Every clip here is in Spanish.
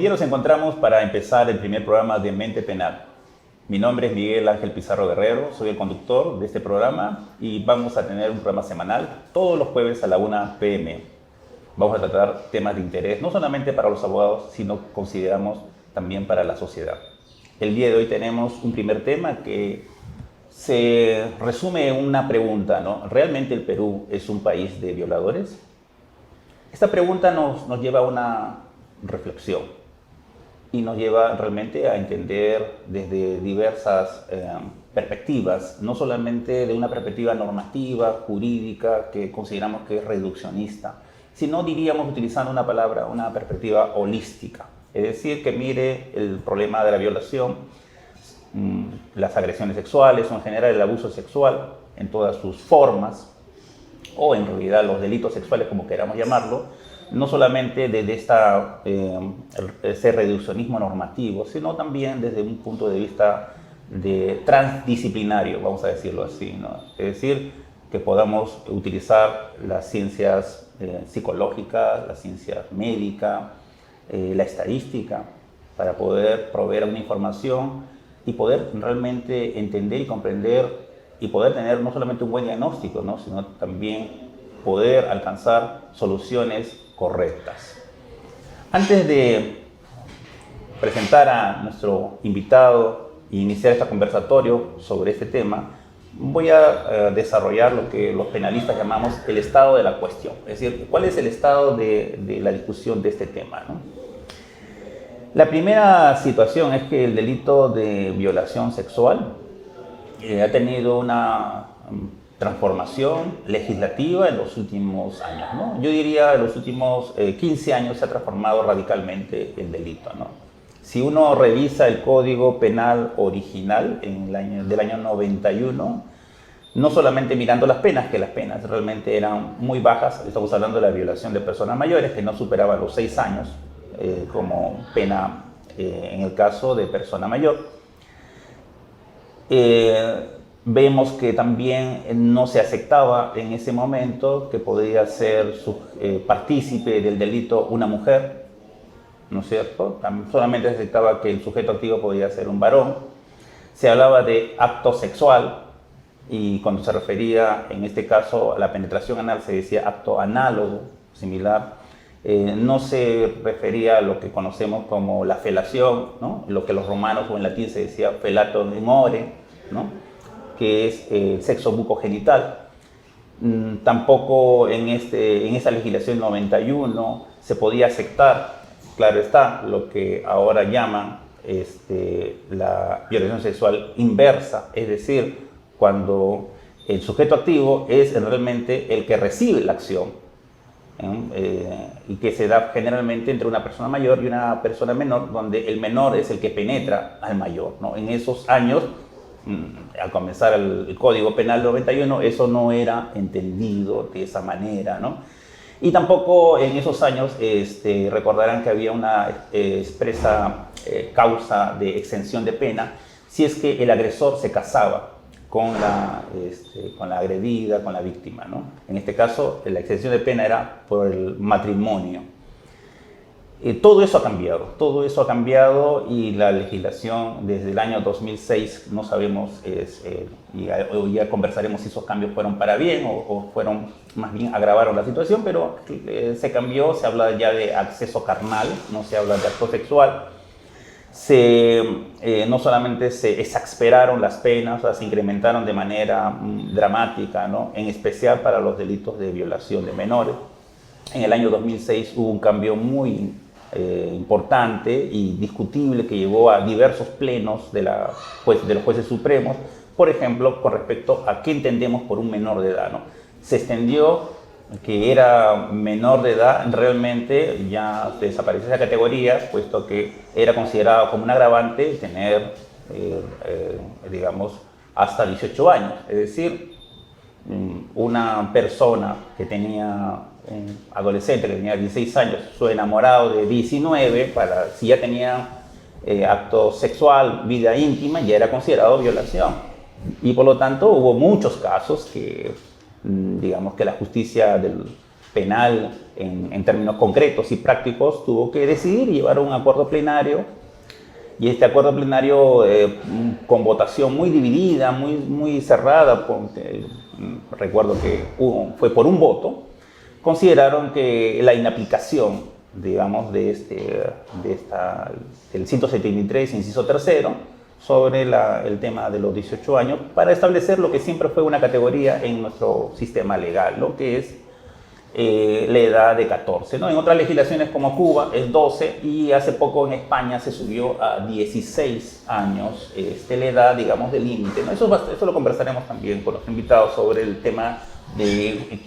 día nos encontramos para empezar el primer programa de Mente Penal. Mi nombre es Miguel Ángel Pizarro Guerrero, soy el conductor de este programa y vamos a tener un programa semanal todos los jueves a la 1 p.m. Vamos a tratar temas de interés, no solamente para los abogados, sino consideramos también para la sociedad. El día de hoy tenemos un primer tema que se resume en una pregunta, ¿no? ¿Realmente el Perú es un país de violadores? Esta pregunta nos lleva a una reflexión y nos lleva realmente a entender desde diversas perspectivas, no solamente de una perspectiva normativa, jurídica, que consideramos que es reduccionista, sino diríamos utilizando una palabra, una perspectiva holística, es decir, que mire el problema de la violación, las agresiones sexuales o en general el abuso sexual en todas sus formas, o en realidad los delitos sexuales como queramos llamarlo, no solamente desde ese reduccionismo normativo, sino también desde un punto de vista transdisciplinario, vamos a decirlo así, ¿no? Es decir, que podamos utilizar las ciencias psicológicas, las ciencias médicas, la estadística, para poder proveer una información y poder realmente entender y comprender y poder tener no solamente un buen diagnóstico, ¿no? Sino también poder alcanzar soluciones correctas. Antes de presentar a nuestro invitado e iniciar este conversatorio sobre este tema, voy a desarrollar lo que los penalistas llamamos el estado de la cuestión, es decir, cuál es el estado de la discusión de este tema, ¿no? La primera situación es que el delito de violación sexual ha tenido una transformación legislativa en los últimos años, ¿no? Yo diría en los últimos 15 años se ha transformado radicalmente el delito, ¿no? Si uno revisa el Código Penal original del año 91, no solamente mirando las penas, que las penas realmente eran muy bajas, estamos hablando de la violación de personas mayores que no superaban los 6 años como pena en el caso de persona mayor. Vemos que también no se aceptaba en ese momento que podía ser partícipe del delito una mujer, ¿no es cierto? Solamente se aceptaba que el sujeto activo podía ser un varón. Se hablaba de acto sexual y cuando se refería en este caso a la penetración anal se decía acto análogo, similar. No se refería a lo que conocemos como la felación, ¿no? Lo que los romanos o en latín se decía felato in ore, ¿no? Que es el sexo bucogenital. Tampoco en esa legislación 91 se podía aceptar, claro está, lo que ahora llaman la violación sexual inversa, es decir, cuando el sujeto activo es realmente el que recibe la acción, y que se da generalmente entre una persona mayor y una persona menor, donde el menor es el que penetra al mayor, ¿no? En esos años, al comenzar el Código Penal 91, eso no era entendido de esa manera, ¿no? Y tampoco en esos años recordarán que había una expresa causa de exención de pena si es que el agresor se casaba con la agredida, con la víctima, ¿no? En este caso, la exención de pena era por el matrimonio. Todo eso ha cambiado y la legislación desde el año 2006, no sabemos, y ya conversaremos si esos cambios fueron para bien o fueron, más bien agravaron la situación, pero se cambió, se habla ya de acceso carnal, no se habla de acto sexual. No solamente se exasperaron las penas, o sea, se incrementaron de manera dramática, ¿no? En especial para los delitos de violación de menores. En el año 2006 hubo un cambio muy importante y discutible que llevó a diversos plenos de los jueces supremos, por ejemplo, con respecto a qué entendemos por un menor de edad, ¿no? Se extendió que era menor de edad, realmente ya desapareció esa categoría, puesto que era considerado como un agravante tener, digamos, hasta 18 años. Es decir, una persona que tenía, un adolescente que tenía 16 años, su enamorado de 19, si ya tenía acto sexual, vida íntima, ya era considerado violación. Y por lo tanto hubo muchos casos que, digamos, que la justicia penal en términos concretos y prácticos, tuvo que decidir llevar un acuerdo plenario. Y este acuerdo plenario, con votación muy dividida, muy cerrada, recuerdo que fue por un voto, consideraron que la inaplicación, digamos, del 173, inciso tercero, sobre el tema de los 18 años, para establecer lo que siempre fue una categoría en nuestro sistema legal, lo que es la edad de 14, ¿no? En otras legislaciones como Cuba es 12 y hace poco en España se subió a 16 años la edad, digamos, de límite, ¿no? Eso lo conversaremos también con los invitados sobre el tema de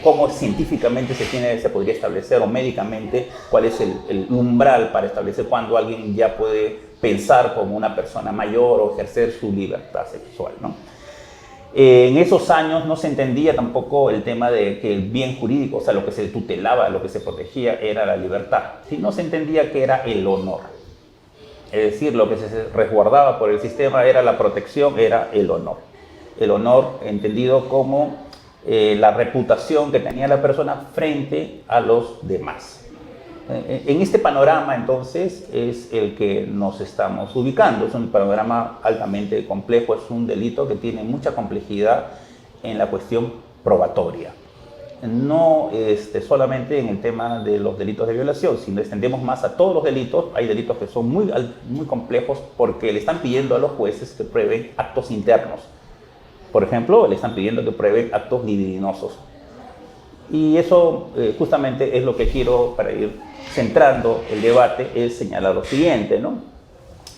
cómo científicamente se podría establecer, o médicamente, cuál es el umbral para establecer cuándo alguien ya puede pensar como una persona mayor o ejercer su libertad sexual, ¿no? En esos años no se entendía tampoco el tema de que el bien jurídico, o sea, lo que se tutelaba, lo que se protegía era la libertad, sino se entendía que era el honor. Es decir, lo que se resguardaba por el sistema era la protección, era el honor. El honor entendido como la reputación que tenía la persona frente a los demás. En este panorama, entonces, es el que nos estamos ubicando. Es un panorama altamente complejo, es un delito que tiene mucha complejidad en la cuestión probatoria. No solamente en el tema de los delitos de violación, sino extendemos más a todos los delitos. Hay delitos que son muy complejos porque le están pidiendo a los jueces que prueben actos internos. Por ejemplo, le están pidiendo que prueben actos libidinosos. Y eso justamente es lo que quiero, para ir centrando el debate, es señalar lo siguiente, ¿no?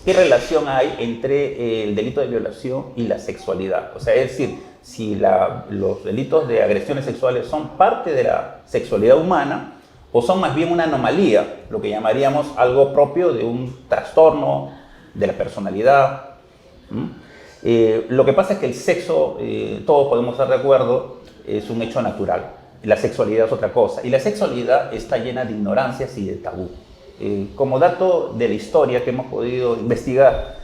¿Qué relación hay entre el delito de violación y la sexualidad? O sea, es decir, si los delitos de agresiones sexuales son parte de la sexualidad humana o son más bien una anomalía, lo que llamaríamos algo propio de un trastorno de la personalidad. Lo que pasa es que el sexo, todos podemos estar de acuerdo, es un hecho natural. La sexualidad es otra cosa, y la sexualidad está llena de ignorancias y de tabú. Como dato de la historia que hemos podido investigar,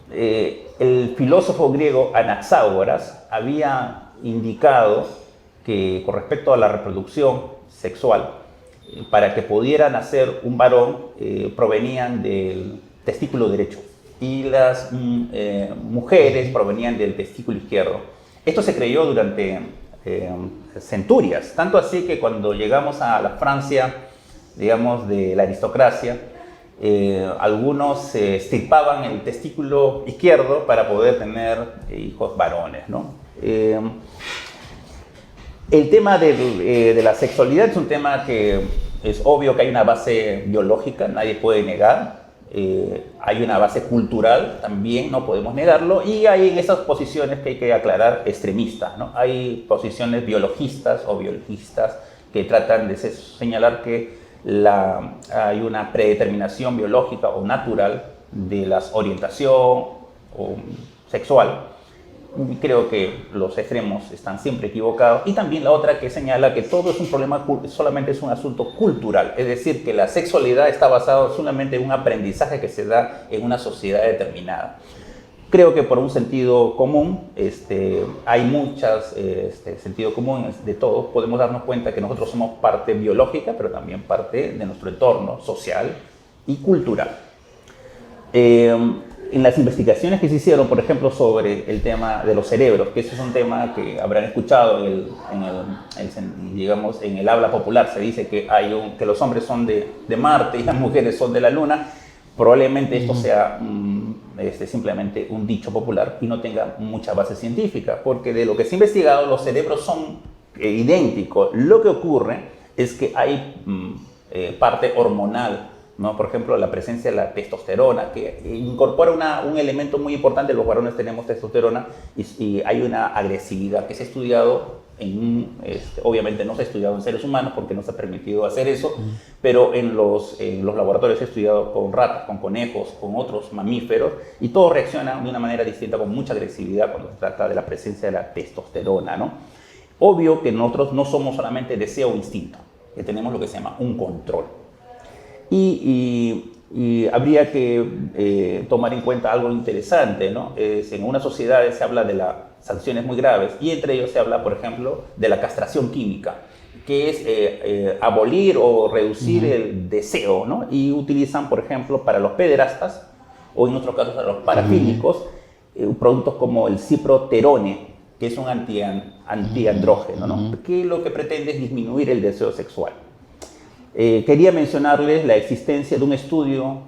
el filósofo griego Anaxágoras había indicado que con respecto a la reproducción sexual, para que pudiera nacer un varón, provenían del testículo derecho y las mujeres provenían del testículo izquierdo. Esto se creyó durante centurias, tanto así que cuando llegamos a la Francia, digamos, de la aristocracia, algunos se extirpaban el testículo izquierdo para poder tener hijos varones, ¿no? El tema de la sexualidad es un tema que es obvio que hay una base biológica, nadie puede negar. Hay una base cultural también, no podemos negarlo, y hay en esas posiciones que hay que aclarar extremistas, ¿no? Hay posiciones biologistas o biologistas que tratan de señalar que hay una predeterminación biológica o natural de la orientación sexual. Creo que los extremos están siempre equivocados. Y también la otra que señala que todo es un problema, solamente es un asunto cultural. Es decir, que la sexualidad está basada solamente en un aprendizaje que se da en una sociedad determinada. Creo que por un sentido común, hay muchas sentido común de todos, podemos darnos cuenta que nosotros somos parte biológica, pero también parte de nuestro entorno social y cultural. En las investigaciones que se hicieron, por ejemplo, sobre el tema de los cerebros, que ese es un tema que habrán escuchado digamos, en el habla popular, se dice que que los hombres son de Marte y las mujeres son de la Luna. Probablemente esto sea simplemente un dicho popular y no tenga mucha base científica, porque de lo que se ha investigado, los cerebros son idénticos. Lo que ocurre es que hay parte hormonal, ¿no? Por ejemplo, la presencia de la testosterona, que incorpora un elemento muy importante. Los varones tenemos testosterona y hay una agresividad que se ha estudiado obviamente no se ha estudiado en seres humanos porque no se ha permitido hacer eso, pero en los laboratorios se ha estudiado con ratas, con conejos, con otros mamíferos, y todos reaccionan de una manera distinta, con mucha agresividad cuando se trata de la presencia de la testosterona, ¿no? Obvio que nosotros no somos solamente deseo o instinto, que tenemos lo que se llama un control. Y habría que tomar en cuenta algo interesante, ¿no? En una sociedad se habla de las sanciones muy graves, y entre ellos se habla, por ejemplo, de la castración química. que es abolir o reducir el deseo, ¿no? Y utilizan, por ejemplo, para los pederastas, o en otros casos para los parafílicos, productos como el ciproterone, que es un antiandrógeno, ¿no? Que lo que pretende es disminuir el deseo sexual. Quería mencionarles la existencia de un estudio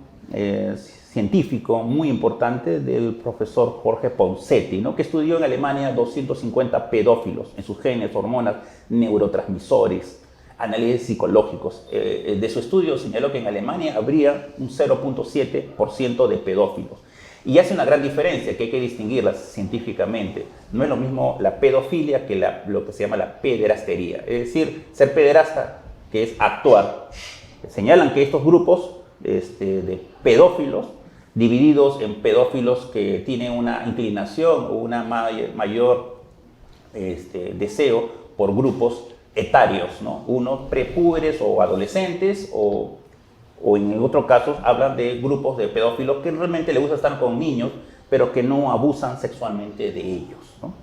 científico muy importante del profesor Jorge Ponseti, ¿no? Que estudió en Alemania 250 pedófilos en sus genes, hormonas, neurotransmisores, análisis psicológicos. De su estudio señaló que en Alemania habría un 0.7% de pedófilos. Y hace una gran diferencia que hay que distinguirlas científicamente. No es lo mismo la pedofilia que lo que se llama la pederastería. Es decir, ser pederasta, que es actuar. Señalan que estos grupos de pedófilos, divididos en pedófilos que tienen una inclinación o una mayor deseo por grupos etarios, ¿no? Unos prepúberes o adolescentes o en otros casos hablan de grupos de pedófilos que realmente les gusta estar con niños, pero que no abusan sexualmente de ellos, ¿no?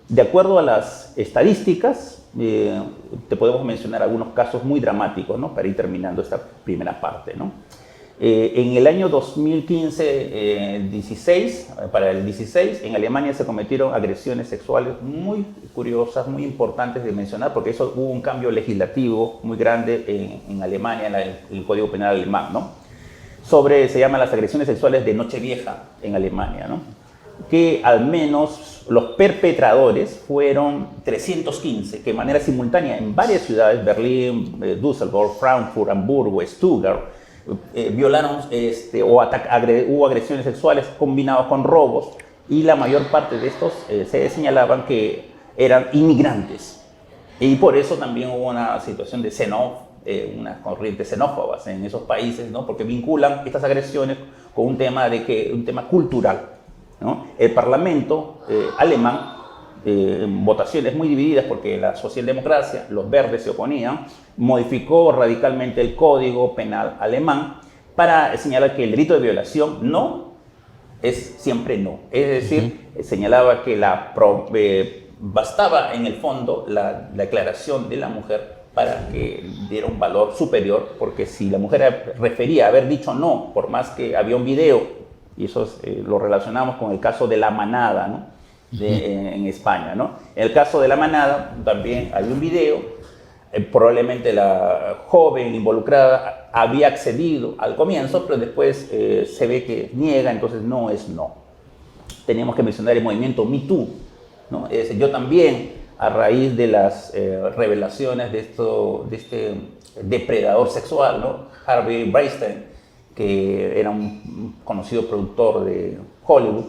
De acuerdo a las estadísticas, te podemos mencionar algunos casos muy dramáticos, ¿no? Para ir terminando esta primera parte, ¿no? En el año 2015-16, para el 16, en Alemania se cometieron agresiones sexuales muy curiosas, muy importantes de mencionar, porque eso hubo un cambio legislativo muy grande en Alemania, en el Código Penal alemán, ¿no? Se llaman las agresiones sexuales de Nochevieja en Alemania, ¿no? Que al menos los perpetradores fueron 315, que de manera simultánea en varias ciudades, Berlín, Düsseldorf, Frankfurt, Hamburgo, Stuttgart, violaron hubo agresiones sexuales combinadas con robos, y la mayor parte de estos se señalaban que eran inmigrantes. Y por eso también hubo una situación de una corriente xenófobas en esos países, ¿no? Porque vinculan estas agresiones con un tema cultural, ¿no? El Parlamento alemán, en votaciones muy divididas porque la socialdemocracia, los verdes se oponían, modificó radicalmente el Código Penal alemán para señalar que el delito de violación no es siempre no. Es decir, señalaba que bastaba en el fondo la declaración de la mujer para que diera un valor superior, porque si la mujer refería a haber dicho no, por más que había un video, y eso lo relacionamos con el caso de La Manada, ¿no? En España, ¿no? En el caso de La Manada también hay un video, probablemente la joven involucrada había accedido al comienzo, pero después se ve que niega, entonces no es no. Teníamos que mencionar el movimiento Me Too, ¿no? Yo también, a raíz de las revelaciones de este depredador sexual, ¿no? Harvey Weinstein, que era un conocido productor de Hollywood,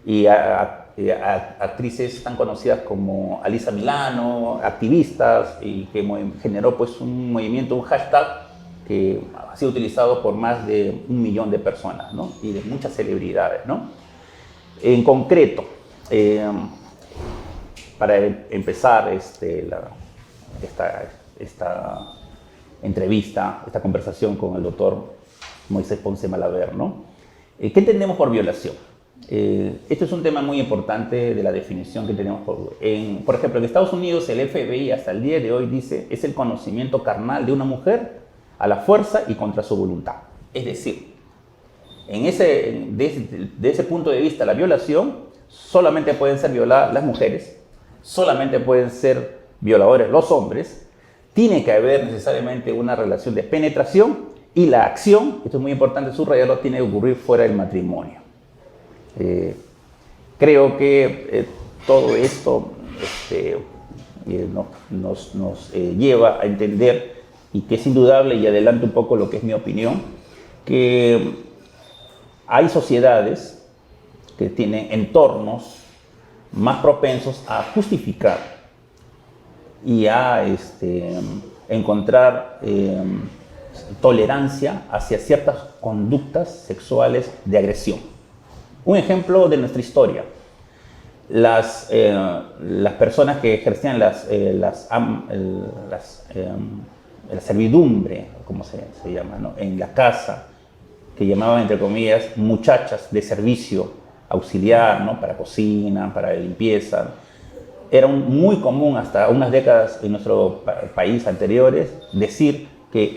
y actrices tan conocidas como Alyssa Milano, activistas, y que generó pues un movimiento, un hashtag que ha sido utilizado por más de 1 millón de personas, ¿no? Y de muchas celebridades, ¿no? En concreto, para empezar esta entrevista, esta conversación con el doctor Moisés Ponce Malaver, ¿no? ¿Qué entendemos por violación? Este es un tema muy importante de la definición que tenemos por ejemplo, en Estados Unidos el FBI hasta el día de hoy dice es el conocimiento carnal de una mujer a la fuerza y contra su voluntad. Es decir, de ese punto de vista, la violación solamente pueden ser violadas las mujeres, solamente pueden ser violadores los hombres, tiene que haber necesariamente una relación de penetración, y la acción, esto es muy importante subrayarlo, tiene que ocurrir fuera del matrimonio. Creo que todo esto nos lleva a entender, y que es indudable, y adelanto un poco lo que es mi opinión, que hay sociedades que tienen entornos más propensos a justificar y a encontrar tolerancia hacia ciertas conductas sexuales de agresión. Un ejemplo de nuestra historia: las personas que ejercían la servidumbre, como se llama, ¿no? En la casa, que llamaban entre comillas muchachas de servicio auxiliar, ¿no? Para cocina, para limpieza, Era muy común hasta unas décadas en nuestro país anteriores decir que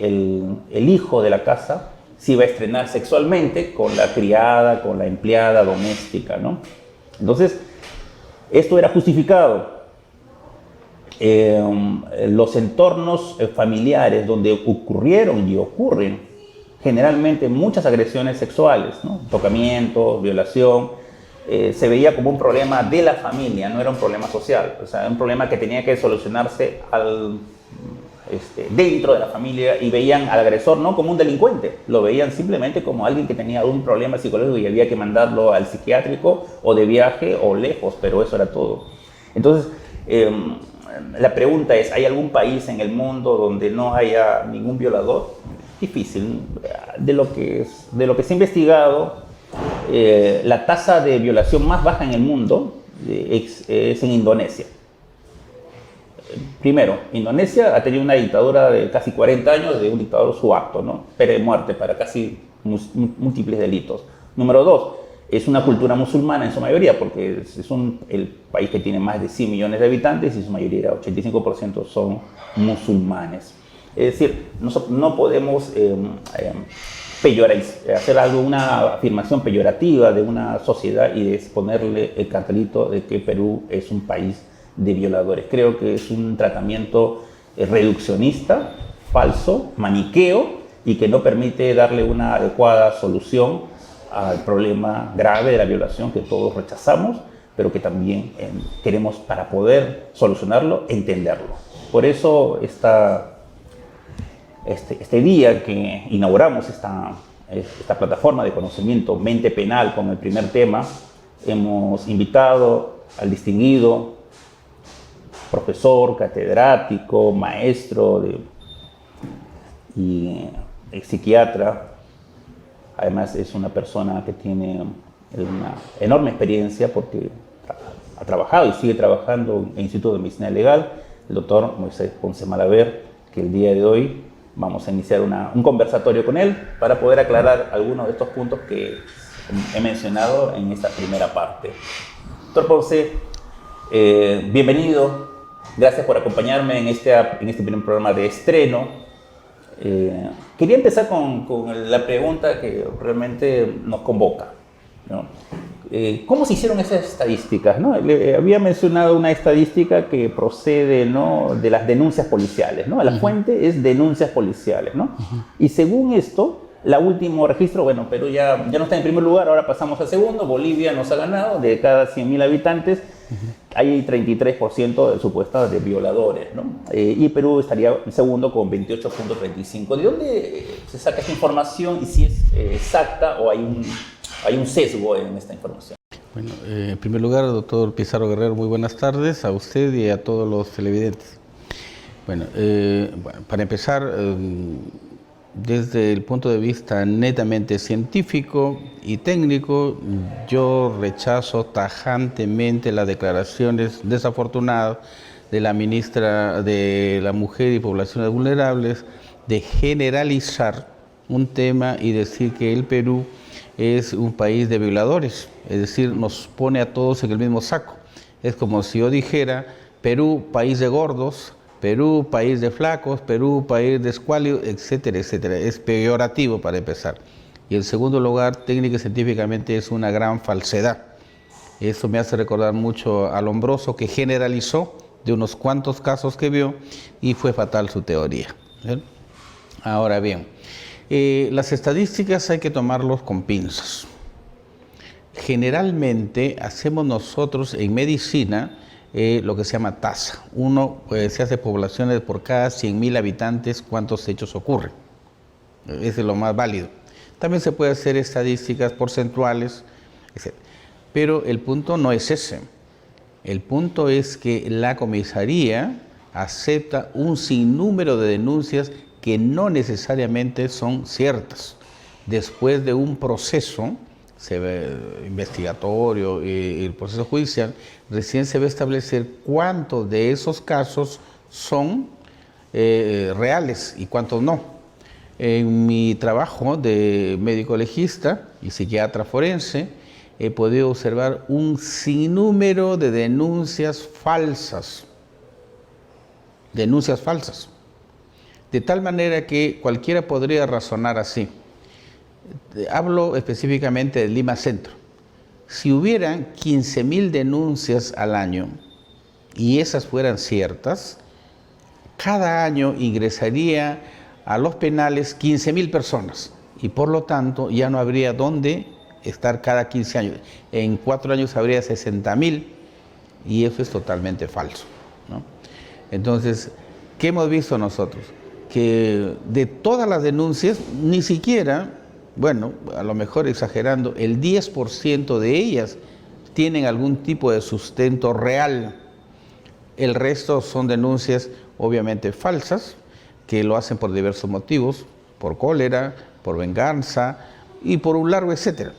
el hijo de la casa se iba a estrenar sexualmente con la criada, con la empleada doméstica, ¿no? Entonces, esto era justificado. Los entornos familiares donde ocurrieron y ocurren generalmente muchas agresiones sexuales, ¿no? Tocamientos, violación, se veía como un problema de la familia, no era un problema social, o sea, un problema que tenía que solucionarse dentro de la familia, y veían al agresor no como un delincuente, lo veían simplemente como alguien que tenía un problema psicológico y había que mandarlo al psiquiátrico o de viaje o lejos, pero eso era todo. Entonces, la pregunta es, ¿hay algún país en el mundo donde no haya ningún violador? Difícil. De lo que se ha investigado, la tasa de violación más baja en el mundo es en Indonesia. Primero, Indonesia ha tenido una dictadura de casi 40 años de un dictador Suharto, ¿no? Pena de muerte para casi múltiples delitos. Número dos, es una cultura musulmana en su mayoría, porque es el país que tiene más de 100 millones de habitantes y su mayoría, 85%, son musulmanes. Es decir, no podemos hacer una afirmación peyorativa de una sociedad y ponerle el cartelito de que Perú es un país de violadores. Creo que es un tratamiento reduccionista, falso, maniqueo, y que no permite darle una adecuada solución al problema grave de la violación que todos rechazamos, pero que también queremos, para poder solucionarlo, entenderlo. Por eso este día que inauguramos esta plataforma de conocimiento Mente Penal con el primer tema, hemos invitado al distinguido profesor, catedrático, maestro y psiquiatra. Además es una persona que tiene una enorme experiencia porque ha trabajado y sigue trabajando en el Instituto de Medicina Legal, el doctor Moisés Ponce Malaver, que el día de hoy vamos a iniciar un conversatorio con él para poder aclarar algunos de estos puntos que he mencionado en esta primera parte. Doctor Ponce, bienvenido. Gracias por acompañarme en este primer programa de estreno. Quería empezar con la pregunta que realmente nos convoca, ¿no? ¿Cómo se hicieron esas estadísticas, ¿no? Había mencionado una estadística que procede, ¿no?, de las denuncias policiales, ¿no? La fuente es denuncias policiales, ¿no? Y según esto, el último registro, bueno, Perú ya no está en primer lugar, ahora pasamos al segundo. Bolivia nos ha ganado. De cada 100.000 habitantes hay 33% de supuestos de violadores, ¿no? Y Perú estaría en segundo con 28.35. ¿De dónde se saca esta información y si es exacta o hay un sesgo en esta información? Bueno, en primer lugar, doctor Pizarro Guerrero, muy buenas tardes a usted y a todos los televidentes. Bueno, para empezar, desde el punto de vista netamente científico y técnico, yo rechazo tajantemente las declaraciones desafortunadas de la ministra de la Mujer y Poblaciones Vulnerables de generalizar un tema y decir que el Perú es un país de violadores, es decir, nos pone a todos en el mismo saco. Es como si yo dijera, Perú, país de gordos, Perú, país de flacos, Perú, país de escuálidos, etcétera, etcétera. Es peyorativo para empezar. Y en segundo lugar, técnica y científicamente es una gran falsedad. Eso me hace recordar mucho a Lombroso, que generalizó de unos cuantos casos que vio y fue fatal su teoría. ¿Bien? Ahora bien, las estadísticas hay que tomarlos con pinzas. Generalmente hacemos nosotros en medicina lo que se llama tasa. Se hace poblaciones por cada 100.000 habitantes, cuántos hechos ocurren. Ese es lo más válido. También se puede hacer estadísticas porcentuales, etc. Pero el punto no es ese. El punto es que la comisaría acepta un sinnúmero de denuncias que no necesariamente son ciertas. Después de un proceso investigatorio y el proceso judicial, recién se va a establecer cuántos de esos casos son reales y cuántos no. En mi trabajo de médico legista y psiquiatra forense, he podido observar un sinnúmero de denuncias falsas. Denuncias falsas. De tal manera que cualquiera podría razonar así. Hablo específicamente de Lima Centro. Si hubieran 15.000 denuncias al año y esas fueran ciertas, cada año ingresaría a los penales 15.000 personas y por lo tanto ya no habría dónde estar cada 15 años. En 4 años habría 60.000 y eso es totalmente falso, ¿no? Entonces, ¿qué hemos visto nosotros? Que de todas las denuncias, ni siquiera, bueno, a lo mejor exagerando, el 10% de ellas tienen algún tipo de sustento real. El resto son denuncias obviamente falsas, que lo hacen por diversos motivos, por cólera, por venganza y por un largo etcétera.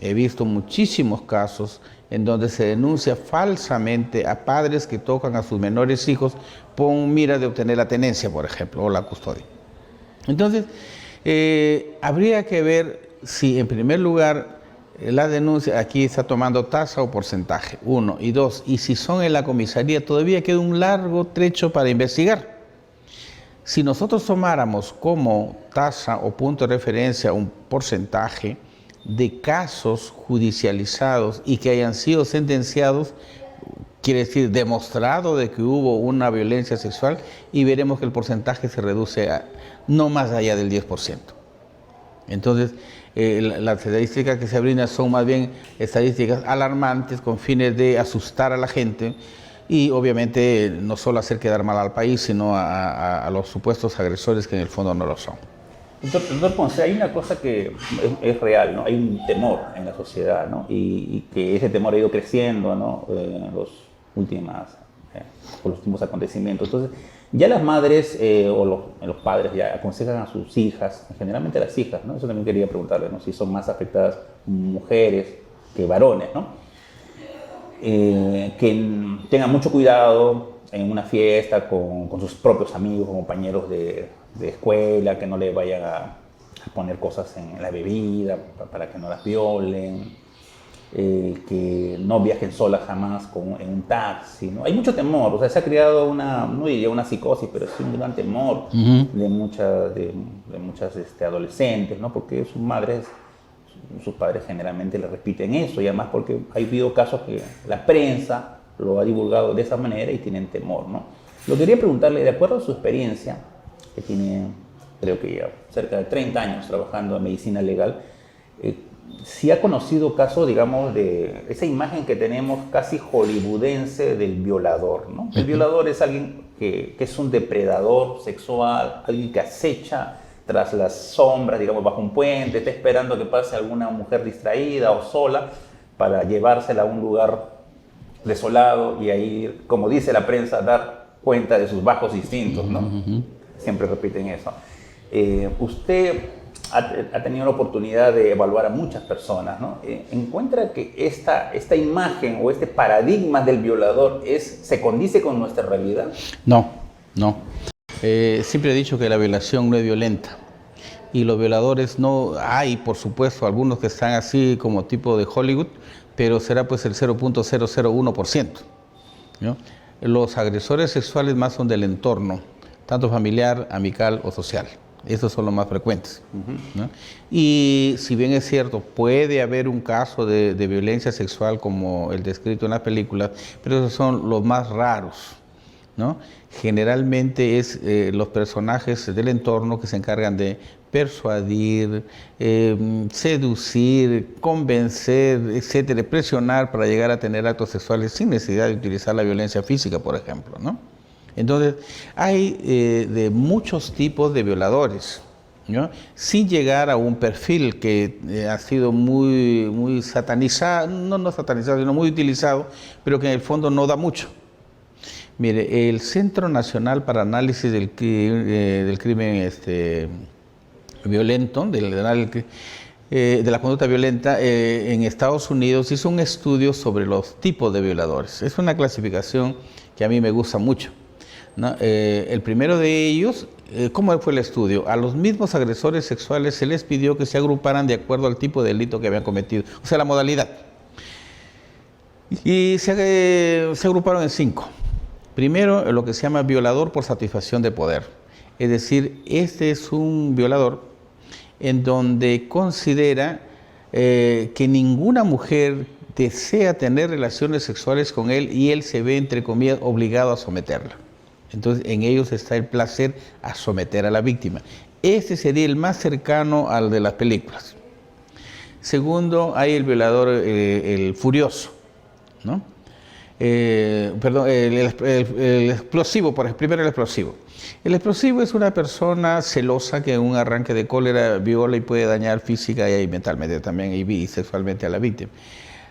He visto muchísimos casos en donde se denuncia falsamente a padres que tocan a sus menores hijos con mira de obtener la tenencia, por ejemplo, o la custodia. Entonces, habría que ver si en primer lugar la denuncia aquí está tomando tasa o porcentaje, 1, y 2, y si son en la comisaría todavía queda un largo trecho para investigar. Si nosotros tomáramos como tasa o punto de referencia un porcentaje de casos judicializados y que hayan sido sentenciados, quiere decir demostrado de que hubo una violencia sexual, y veremos que el porcentaje se reduce a no más allá del 10%. Entonces, las estadísticas que se brindan son más bien estadísticas alarmantes con fines de asustar a la gente y obviamente no solo hacer quedar mal al país, sino a los supuestos agresores que en el fondo no lo son. Doctor Ponce, hay una cosa que es real, ¿no? Hay un temor en la sociedad, ¿no? Y que ese temor ha ido creciendo, ¿no? En los últimos acontecimientos. Entonces, ya las madres o los padres ya aconsejan a sus hijas, generalmente a las hijas, ¿no? Eso también quería preguntarle, ¿no? Si son más afectadas mujeres que varones, ¿no? Que tengan mucho cuidado en una fiesta con sus propios amigos, compañeros de escuela, que no le vayan a poner cosas en la bebida para que no las violen, que no viajen solas jamás en un taxi, ¿no? Hay mucho temor, o sea, se ha creado no diría una psicosis, pero sí un gran temor de muchas adolescentes, ¿no? Porque sus padres generalmente le repiten eso, y además porque ha habido casos que la prensa lo ha divulgado de esa manera y tienen temor, ¿no? Lo quería preguntarle, de acuerdo a su experiencia, que tiene creo que ya cerca de 30 años trabajando en medicina legal, si ha conocido casos, digamos, de esa imagen que tenemos casi hollywoodense del violador, ¿no? El violador es alguien que es un depredador sexual, alguien que acecha tras las sombras, digamos, bajo un puente, está esperando que pase alguna mujer distraída o sola para llevársela a un lugar desolado y ahí, como dice la prensa, dar cuenta de sus bajos instintos, ¿no? Siempre repiten eso. Usted ha tenido la oportunidad de evaluar a muchas personas, ¿no? ¿Encuentra que esta imagen o este paradigma del violador se condice con nuestra realidad? No. Siempre he dicho que la violación no es violenta. Y los violadores no hay, por supuesto, algunos que están así como tipo de Hollywood, pero será pues el 0.001%, ¿no? Los agresores sexuales más son del entorno, tanto familiar, amical o social. Esos son los más frecuentes, ¿no? Y si bien es cierto, puede haber un caso de violencia sexual como el descrito en la película, pero esos son los más raros, ¿no? Generalmente es los personajes del entorno que se encargan de persuadir, seducir, convencer, etcétera, presionar para llegar a tener actos sexuales sin necesidad de utilizar la violencia física, por ejemplo, ¿no? Entonces, hay de muchos tipos de violadores, ¿no? Sin llegar a un perfil que ha sido muy satanizado, no satanizado, sino muy utilizado, pero que en el fondo no da mucho. Mire, el Centro Nacional para Análisis del Crimen Violento, de la conducta violenta, en Estados Unidos hizo un estudio sobre los tipos de violadores. Es una clasificación que a mí me gusta mucho, ¿no? El primero de ellos, ¿cómo fue el estudio? A los mismos agresores sexuales se les pidió que se agruparan de acuerdo al tipo de delito que habían cometido, o sea, la modalidad. Y se agruparon en 5. Primero, lo que se llama violador por satisfacción de poder. Es decir, este es un violador en donde considera que ninguna mujer desea tener relaciones sexuales con él y él se ve, entre comillas, obligado a someterla. Entonces, en ellos está el placer a someter a la víctima. Este sería el más cercano al de las películas. Segundo, hay el violador, el furioso, ¿no? Perdón, el explosivo, primero el explosivo. El explosivo es una persona celosa que en un arranque de cólera viola y puede dañar física y mentalmente también y sexualmente a la víctima.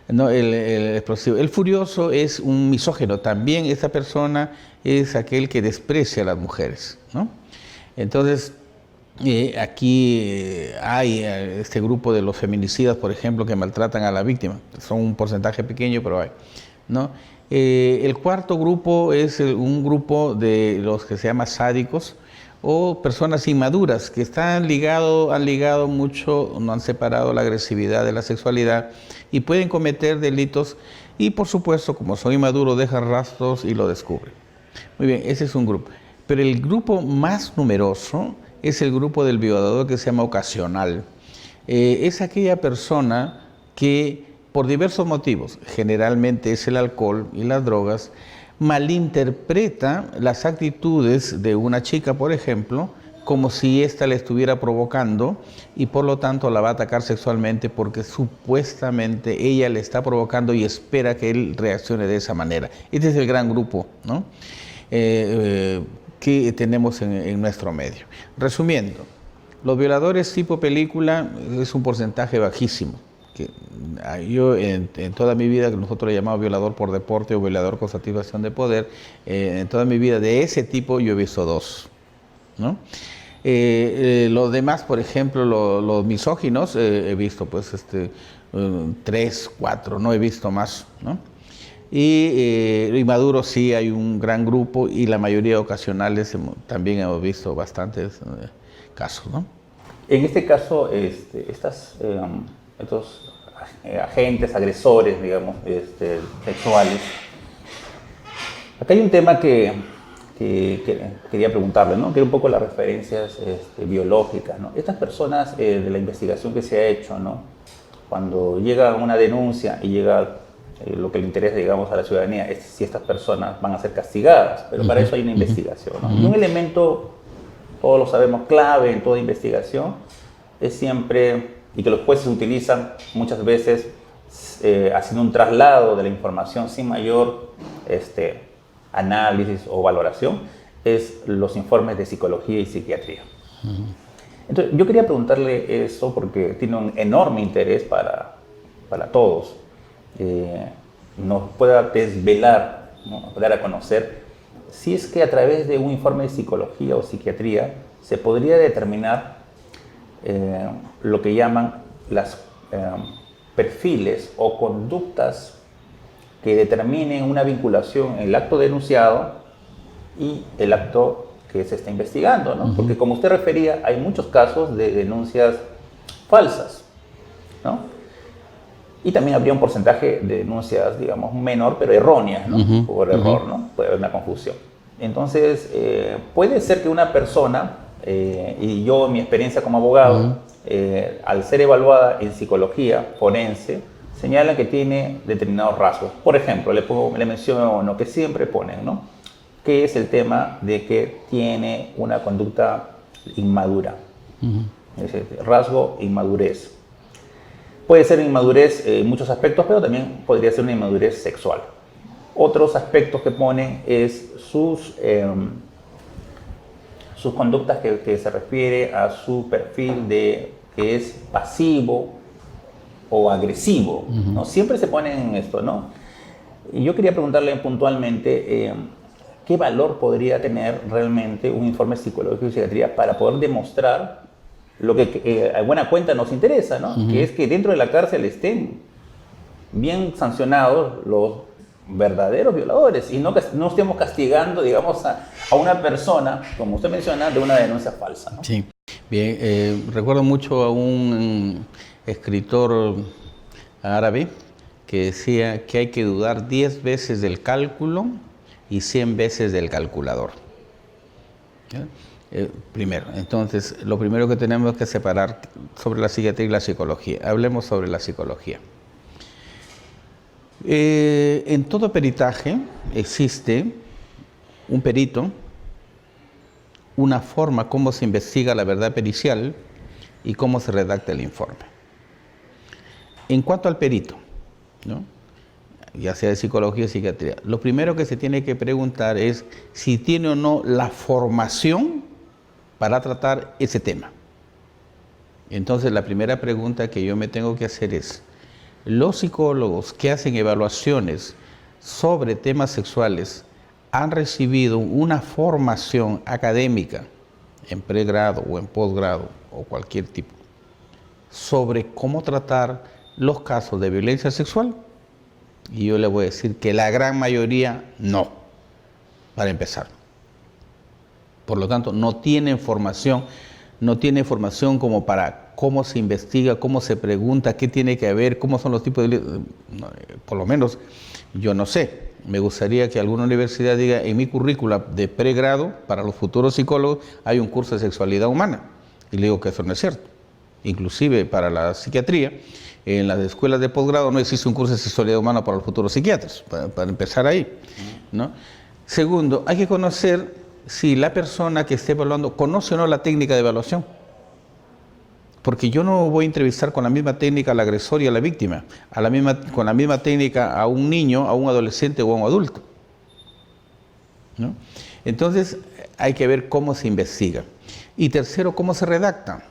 No, el explosivo. El furioso es un misógino. También esta persona es aquel que desprecia a las mujeres, ¿no? Entonces, aquí hay este grupo de los feminicidas, por ejemplo, que maltratan a la víctima. Son un porcentaje pequeño, pero hay, ¿no? El cuarto grupo es un grupo de los que se llama sádicos o personas inmaduras que han ligado mucho, no han separado la agresividad de la sexualidad y pueden cometer delitos y, por supuesto, como son inmaduros, dejan rastros y lo descubren. Muy bien, ese es un grupo. Pero el grupo más numeroso es el grupo del violador que se llama ocasional. Es aquella persona que, por diversos motivos, generalmente es el alcohol y las drogas, malinterpreta las actitudes de una chica, por ejemplo, como si ésta le estuviera provocando y por lo tanto la va a atacar sexualmente porque supuestamente ella le está provocando y espera que él reaccione de esa manera. Este es el gran grupo, ¿no? Que tenemos en nuestro medio. Resumiendo, los violadores tipo película es un porcentaje bajísimo. Yo en toda mi vida, que nosotros le llamamos violador por deporte o violador con satisfacción de poder, en toda mi vida de ese tipo yo he visto 2, ¿no? Los demás, por ejemplo, los misóginos, he visto pues 3, 4, no he visto más, ¿no? Y inmaduros sí hay un gran grupo y la mayoría de ocasionales también hemos visto bastantes casos, ¿no? En este caso, estos agentes, agresores, digamos, sexuales, acá hay un tema que quería preguntarle, ¿no? Que era un poco las referencias biológicas, ¿no? Estas personas de la investigación que se ha hecho, ¿no? Cuando llega una denuncia y llega lo que le interesa, digamos, a la ciudadanía es si estas personas van a ser castigadas, pero para eso hay una investigación, ¿no? Y un elemento, todos lo sabemos, clave en toda investigación es siempre, y que los jueces utilizan muchas veces haciendo un traslado de la información sin mayor análisis o valoración, es los informes de psicología y psiquiatría. Entonces, yo quería preguntarle eso porque tiene un enorme interés para todos. Nos pueda desvelar, ¿no? Nos pueda dar a conocer si es que a través de un informe de psicología o psiquiatría se podría determinar lo que llaman los perfiles o conductas que determinen una vinculación en el acto denunciado y el acto que se está investigando, ¿no? Porque como usted refería, hay muchos casos de denuncias falsas, ¿no? Y también habría un porcentaje de denuncias, digamos, menor, pero erróneas, ¿no? Por error, ¿no? Puede haber una confusión. Entonces, puede ser que una persona, y yo en mi experiencia como abogado, al ser evaluada en psicología forense, señalan que tiene determinados rasgos. Por ejemplo, le menciono que siempre ponen, ¿no? Que es el tema de que tiene una conducta inmadura. Es decir, rasgo inmadurez. Puede ser inmadurez en muchos aspectos, pero también podría ser una inmadurez sexual. Otros aspectos que ponen es sus conductas que se refiere a su perfil de que es pasivo o agresivo, ¿no? Siempre se ponen esto, ¿no? Y yo quería preguntarle puntualmente qué valor podría tener realmente un informe psicológico y psiquiatría para poder demostrar lo que a buena cuenta nos interesa, ¿no? Que es que dentro de la cárcel estén bien sancionados los verdaderos violadores y no estemos castigando, digamos, a una persona, como usted menciona, de una denuncia falsa, ¿no? Sí, bien, recuerdo mucho a un escritor árabe que decía que hay que dudar 10 veces del cálculo y 100 veces del calculador. ¿Ya? Primero, entonces, lo primero que tenemos que separar sobre la psiquiatría y la psicología. Hablemos sobre la psicología. En todo peritaje existe un perito, una forma cómo se investiga la verdad pericial y cómo se redacta el informe. En cuanto al perito, ¿no?, ya sea de psicología o psiquiatría, lo primero que se tiene que preguntar es si tiene o no la formación para tratar ese tema. Entonces, la primera pregunta que yo me tengo que hacer es, ¿los psicólogos que hacen evaluaciones sobre temas sexuales han recibido una formación académica en pregrado o en posgrado o cualquier tipo sobre cómo tratar los casos de violencia sexual? Y yo le voy a decir que la gran mayoría no, para empezar. Por lo tanto, no tienen formación como para cómo se investiga, cómo se pregunta, qué tiene que haber, cómo son los tipos de... Por lo menos, yo no sé. Me gustaría que alguna universidad diga, en mi currícula de pregrado, para los futuros psicólogos, hay un curso de sexualidad humana. Y le digo que eso no es cierto. Inclusive para la psiquiatría, en las escuelas de posgrado no existe un curso de sexualidad humana para los futuros psiquiatras, para empezar ahí, ¿no? Segundo, hay que conocer si la persona que esté evaluando conoce o no la técnica de evaluación. Porque yo no voy a entrevistar con la misma técnica al agresor y a la víctima, con la misma técnica a un niño, a un adolescente o a un adulto, ¿no? Entonces, hay que ver cómo se investiga. Y tercero, cómo se redacta.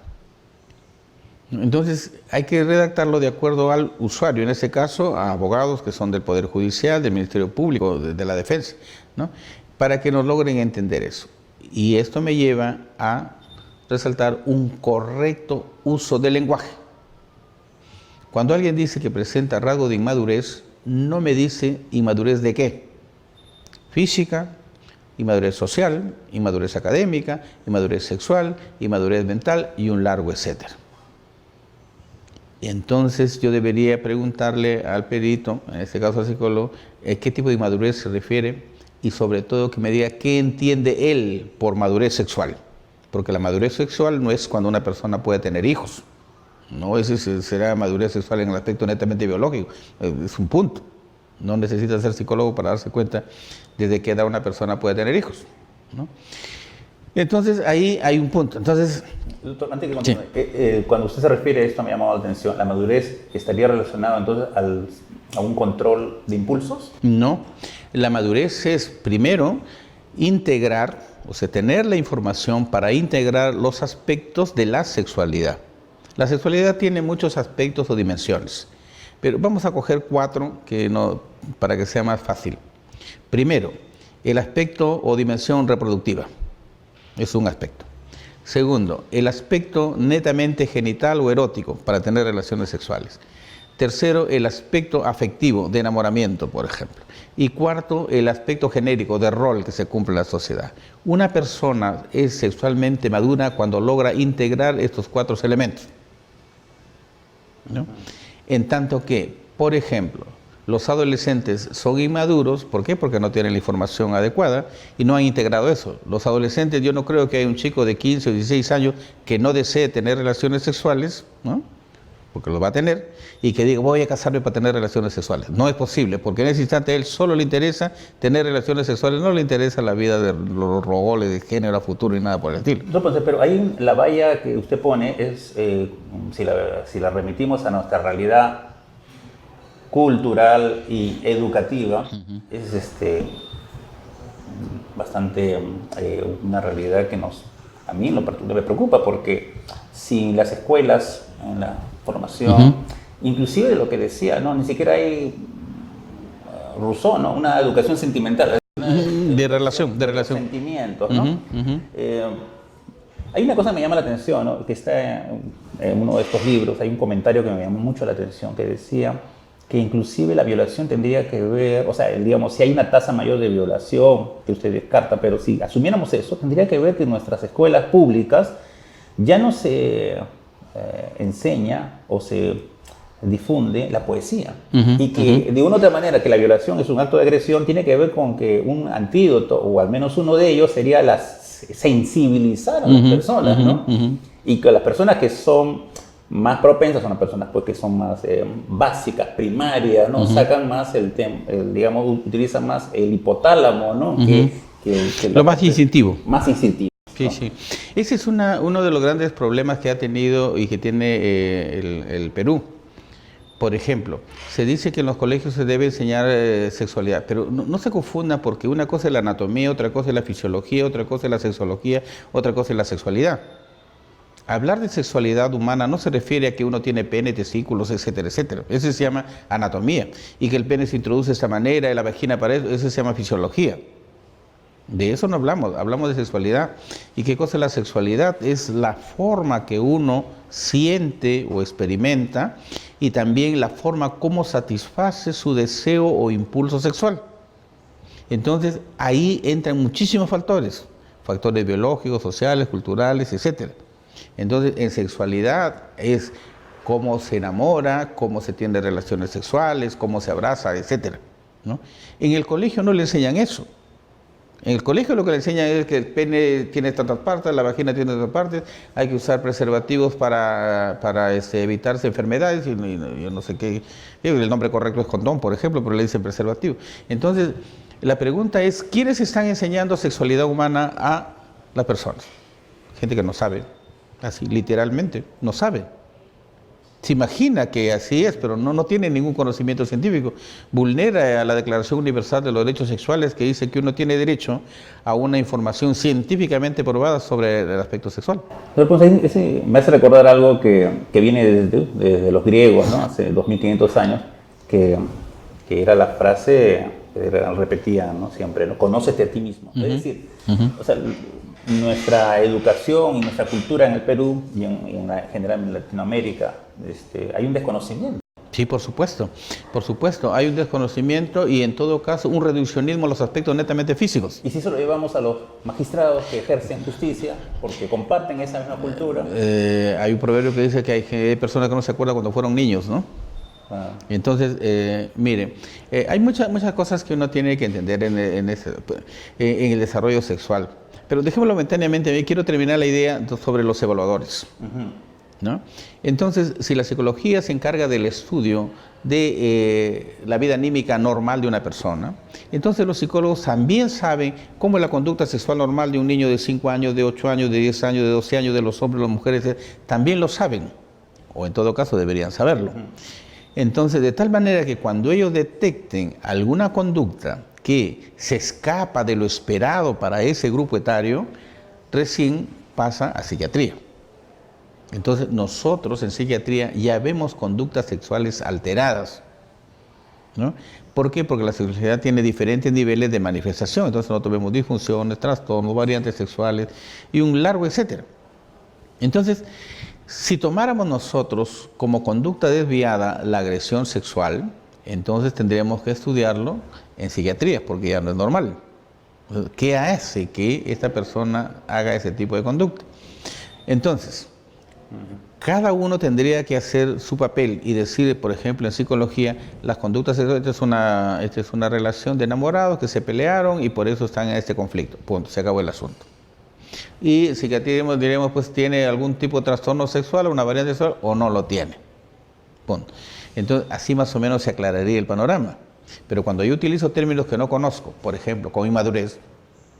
Entonces, hay que redactarlo de acuerdo al usuario, en este caso, a abogados que son del Poder Judicial, del Ministerio Público, de la Defensa, ¿no?, para que nos logren entender eso. Y esto me lleva a resaltar un correcto uso del lenguaje. Cuando alguien dice que presenta rasgos de inmadurez, no me dice inmadurez de qué. Física, inmadurez social, inmadurez académica, inmadurez sexual, inmadurez mental y un largo etcétera. Entonces yo debería preguntarle al perito, en este caso al psicólogo, qué tipo de inmadurez se refiere y sobre todo que me diga qué entiende él por madurez sexual. Porque la madurez sexual no es cuando una persona puede tener hijos. No, ese será madurez sexual en el aspecto netamente biológico. Es un punto. No necesita ser psicólogo para darse cuenta desde qué edad una persona puede tener hijos, ¿no? Entonces, ahí hay un punto. Entonces, doctor, antes que continúe, cuando usted se refiere a esto, me ha llamado la atención, ¿la madurez estaría relacionada entonces a un control de impulsos? No, la madurez es primero integrar, o sea, tener la información para integrar los aspectos de la sexualidad. La sexualidad tiene muchos aspectos o dimensiones, pero vamos a coger 4 para que sea más fácil. Primero, el aspecto o dimensión reproductiva. Es un aspecto. Segundo, el aspecto netamente genital o erótico para tener relaciones sexuales. Tercero, el aspecto afectivo de enamoramiento, por ejemplo. Y cuarto, el aspecto genérico de rol que se cumple en la sociedad. Una persona es sexualmente madura cuando logra integrar estos 4 elementos, ¿no? En tanto que, por ejemplo, los adolescentes son inmaduros. ¿Por qué? Porque no tienen la información adecuada y no han integrado eso. Los adolescentes, yo no creo que haya un chico de 15 o 16 años que no desee tener relaciones sexuales, ¿no?, porque lo va a tener, y que diga, voy a casarme para tener relaciones sexuales. No es posible, porque en ese instante a él solo le interesa tener relaciones sexuales, no le interesa la vida de los roles de género a futuro y nada por el estilo. No, pero ahí la valla que usted pone es, si la remitimos a nuestra realidad cultural y educativa, es bastante una realidad que a mí en lo particular me preocupa, porque si las escuelas, en la formación, inclusive de lo que decía, ¿no?, ni siquiera hay Rousseau, ¿no?, una educación sentimental, de relación. Sentimientos, ¿no? Hay una cosa que me llama la atención, ¿no?, que está en uno de estos libros, hay un comentario que me llamó mucho la atención, que decía que inclusive la violación tendría que ver, o sea, digamos, si hay una tasa mayor de violación, que usted descarta, pero si asumiéramos eso, tendría que ver que en nuestras escuelas públicas ya no se enseña o se difunde la poesía. Ujú, Y que ujú. de una u otra manera que la violación es un acto de agresión, tiene que ver con que un antídoto, o al menos uno de ellos, sería sensibilizar a las Ujú, personas, ujú, ¿no? ujú. Y que las personas que son más propensas son las personas pues, que son más básicas, primarias, ¿no? Ujú, Sacan más digamos, utilizan más el hipotálamo, ¿no? ujú. Que Lo la más parte instintivo. más instintiva, Sí, ¿no? sí. Ese es uno de los grandes problemas que ha tenido y que tiene el Perú. Por ejemplo, se dice que en los colegios se debe enseñar sexualidad, pero no se confunda porque una cosa es la anatomía, otra cosa es la fisiología, otra cosa es la sexología, otra cosa es la sexualidad. Hablar de sexualidad humana no se refiere a que uno tiene pene, testículos, etcétera, etcétera. Eso se llama anatomía. Y que el pene se introduce de esta manera, y la vagina para eso se llama fisiología. De eso no hablamos, hablamos de sexualidad. ¿Y qué cosa es la sexualidad? Es la forma que uno siente o experimenta y también la forma como satisface su deseo o impulso sexual. Entonces, ahí entran muchísimos factores biológicos, sociales, culturales, etcétera. Entonces, en sexualidad es cómo se enamora, cómo se tiene relaciones sexuales, cómo se abraza, etcétera, ¿no? En el colegio no le enseñan eso. En el colegio lo que le enseñan es que el pene tiene tantas partes, la vagina tiene tantas partes, hay que usar preservativos para evitarse enfermedades, y yo no sé qué, el nombre correcto es condón, por ejemplo, pero le dicen preservativo. Entonces, la pregunta es, ¿quiénes están enseñando sexualidad humana a las personas? Gente que no sabe, así literalmente, no sabe. Se imagina que así es, pero no tiene ningún conocimiento científico. Vulnera a la Declaración Universal de los Derechos Sexuales, que dice que uno tiene derecho a una información científicamente probada sobre el aspecto sexual. Pero, pues, ese me hace recordar algo que viene desde los griegos, ¿no? Hace 2500 años, que era la frase que repetían, ¿no? Siempre, ¿no? Conócete a ti mismo. Es decir, o sea, nuestra educación y nuestra cultura en el Perú y en general en Latinoamérica, hay un desconocimiento. Sí, por supuesto, hay un desconocimiento y en todo caso un reduccionismo a los aspectos netamente físicos. Y si eso lo llevamos a los magistrados que ejercen justicia, porque comparten esa misma cultura. Hay un proverbio que dice que hay personas que no se acuerdan cuando fueron niños, ¿no? Ah, Entonces, mire, hay muchas cosas que uno tiene que entender en el desarrollo sexual. Pero dejémoslo momentáneamente, quiero terminar la idea sobre los evaluadores, ¿no? Entonces, si la psicología se encarga del estudio de la vida anímica normal de una persona, entonces los psicólogos también saben cómo es la conducta sexual normal de un niño de 5 años, de 8 años, de 10 años, de 12 años, de los hombres, las mujeres, también lo saben, o en todo caso deberían saberlo. Entonces, de tal manera que cuando ellos detecten alguna conducta que se escapa de lo esperado para ese grupo etario, recién pasa a psiquiatría. Entonces, nosotros en psiquiatría ya vemos conductas sexuales alteradas, ¿no? ¿Por qué? Porque la sexualidad tiene diferentes niveles de manifestación. Entonces, nosotros vemos disfunciones, trastornos, variantes sexuales y un largo etcétera. Entonces, si tomáramos nosotros como conducta desviada la agresión sexual, entonces tendríamos que estudiarlo en psiquiatría, porque ya no es normal. ¿Qué hace que esta persona haga ese tipo de conducta? Entonces, cada uno tendría que hacer su papel y decir, por ejemplo, en psicología, las conductas sexuales, esta es una relación de enamorados que se pelearon y por eso están en este conflicto. Punto, se acabó el asunto. Y psiquiatría diremos, pues tiene algún tipo de trastorno sexual o una variante sexual o no lo tiene. Punto. Entonces, así más o menos se aclararía el panorama. Pero cuando yo utilizo términos que no conozco, por ejemplo, como inmadurez,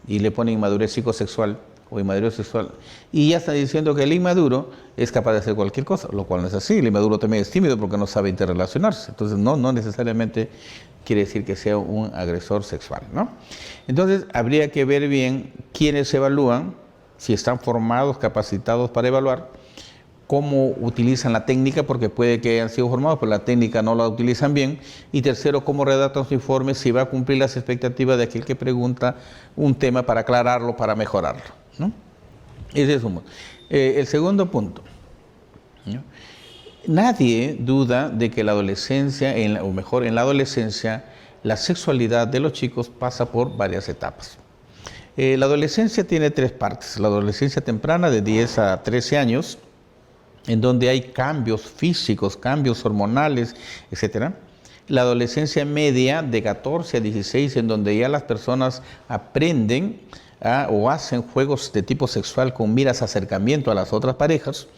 y le ponen inmadurez psicosexual o inmadurez sexual, y ya está diciendo que el inmaduro es capaz de hacer cualquier cosa, lo cual no es así. El inmaduro también es tímido porque no sabe interrelacionarse. Entonces, no necesariamente quiere decir que sea un agresor sexual, ¿no? Entonces, habría que ver bien quiénes evalúan, si están formados, capacitados para evaluar, cómo utilizan la técnica, porque puede que hayan sido formados, pero la técnica no la utilizan bien. Y tercero, cómo redactan su informe, si va a cumplir las expectativas de aquel que pregunta un tema para aclararlo, para mejorarlo, ¿no? Ese es un. El segundo punto, ¿no? Nadie duda de que la adolescencia, o mejor, en la adolescencia, la sexualidad de los chicos pasa por varias etapas. La adolescencia tiene 3 partes. La adolescencia temprana, de 10 a 13 años, en donde hay cambios físicos, cambios hormonales, etcétera. La adolescencia media de 14 a 16, en donde ya las personas aprenden o hacen juegos de tipo sexual con miras a acercamiento a las otras parejas,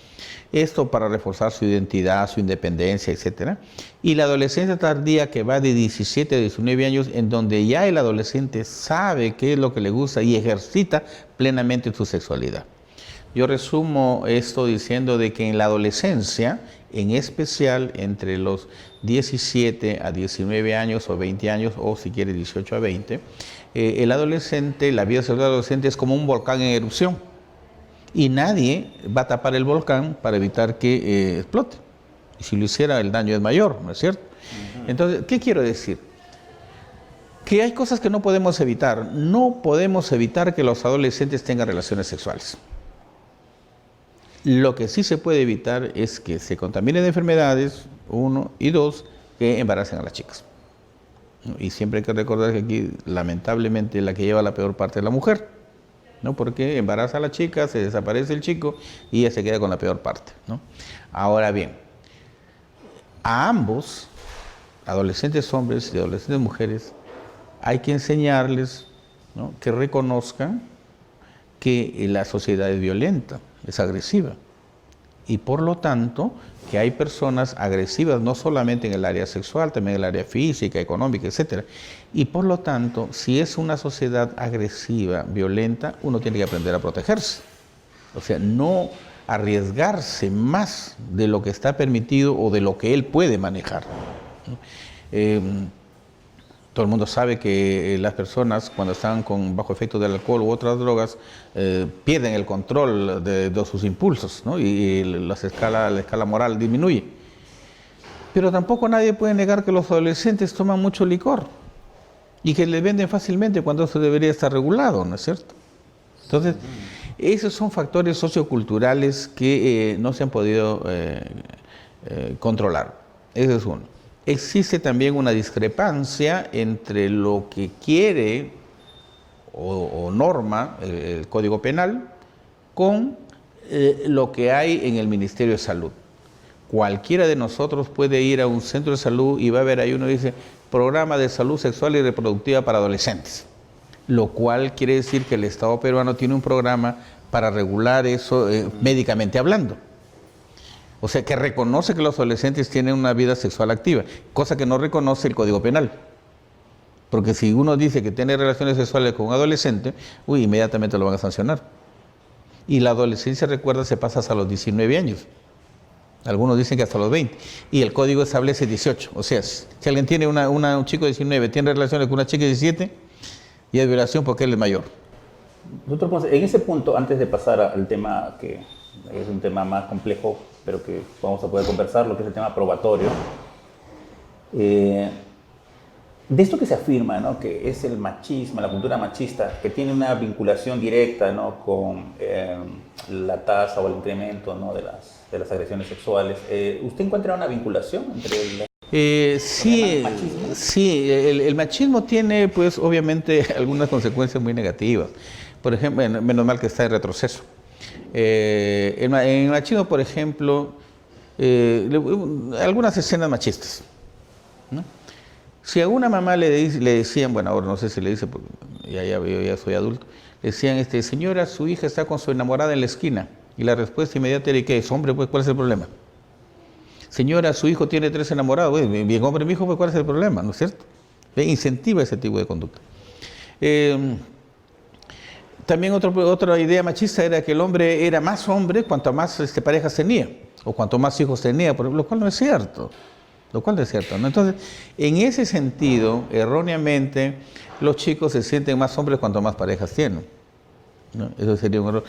esto para reforzar su identidad, su independencia, etc. Y la adolescencia tardía, que va de 17 a 19 años, en donde ya el adolescente sabe qué es lo que le gusta y ejercita plenamente su sexualidad. Yo resumo esto diciendo de que en la adolescencia, en especial entre los 17 a 19 años o 20 años, o si quiere 18 a 20, el adolescente, la vida sexual del adolescente es como un volcán en erupción. Y nadie va a tapar el volcán para evitar que explote. Y si lo hiciera, el daño es mayor, ¿no es cierto? Entonces, ¿qué quiero decir? Que hay cosas que no podemos evitar. No podemos evitar que los adolescentes tengan relaciones sexuales. Lo que sí se puede evitar es que se contaminen de enfermedades, uno, y dos, que embaracen a las chicas. Y siempre hay que recordar que aquí, lamentablemente, la que lleva la peor parte es la mujer, ¿no? Porque embaraza a la chica, se desaparece el chico y ella se queda con la peor parte, ¿no? Ahora bien, a ambos, adolescentes hombres y adolescentes mujeres, hay que enseñarles, ¿no?, que reconozcan que la sociedad es violenta, es agresiva. Y por lo tanto, que hay personas agresivas no solamente en el área sexual, también en el área física, económica, etc. Y por lo tanto, si es una sociedad agresiva, violenta, uno tiene que aprender a protegerse. O sea, no arriesgarse más de lo que está permitido o de lo que él puede manejar. Todo el mundo sabe que las personas, cuando están bajo efecto del alcohol u otras drogas, pierden el control de sus impulsos, ¿no? Y la escala moral disminuye. Pero tampoco nadie puede negar que los adolescentes toman mucho licor y que le venden fácilmente cuando eso debería estar regulado, ¿no es cierto? Entonces, esos son factores socioculturales que no se han podido controlar. Ese es uno. Existe también una discrepancia entre lo que quiere o norma el Código Penal con lo que hay en el Ministerio de Salud. Cualquiera de nosotros puede ir a un centro de salud y va a ver ahí uno dice Programa de Salud Sexual y Reproductiva para Adolescentes, lo cual quiere decir que el Estado peruano tiene un programa para regular eso médicamente hablando. O sea, que reconoce que los adolescentes tienen una vida sexual activa, cosa que no reconoce el Código Penal. Porque si uno dice que tiene relaciones sexuales con un adolescente, inmediatamente lo van a sancionar. Y la adolescencia, recuerda, se pasa hasta los 19 años. Algunos dicen que hasta los 20. Y el Código establece 18. O sea, si alguien tiene un chico de 19, tiene relaciones con una chica de 17, y es violación porque él es mayor. Doctor Ponce, en ese punto, antes de pasar al tema que es un tema más complejo, pero que vamos a poder conversar, lo que es el tema probatorio, de esto que se afirma, ¿no?, que es el machismo, la cultura machista, que tiene una vinculación directa, ¿no?, con la tasa o el incremento, ¿no?, de las agresiones sexuales, ¿usted encuentra una vinculación entre sí, machismo? Sí, el machismo tiene, pues, obviamente, algunas consecuencias muy negativas. Por ejemplo, menos mal que está en retroceso. En el machismo, por ejemplo, algunas escenas machistas, ¿no? Si a una mamá le decían, bueno, ahora no sé si le dice, porque ya soy adulto, le decían, señora, su hija está con su enamorada en la esquina, y la respuesta inmediata era, ¿qué es? Hombre, pues, ¿cuál es el problema? Señora, su hijo tiene 3 enamorados, bien hombre, mi hijo, pues, ¿cuál es el problema? ¿No es cierto? Incentiva ese tipo de conducta. También otra idea machista era que el hombre era más hombre cuanto más parejas tenía, o cuanto más hijos tenía, lo cual no es cierto. ¿No? Entonces, en ese sentido, erróneamente, los chicos se sienten más hombres cuanto más parejas tienen, ¿no? Eso sería un error.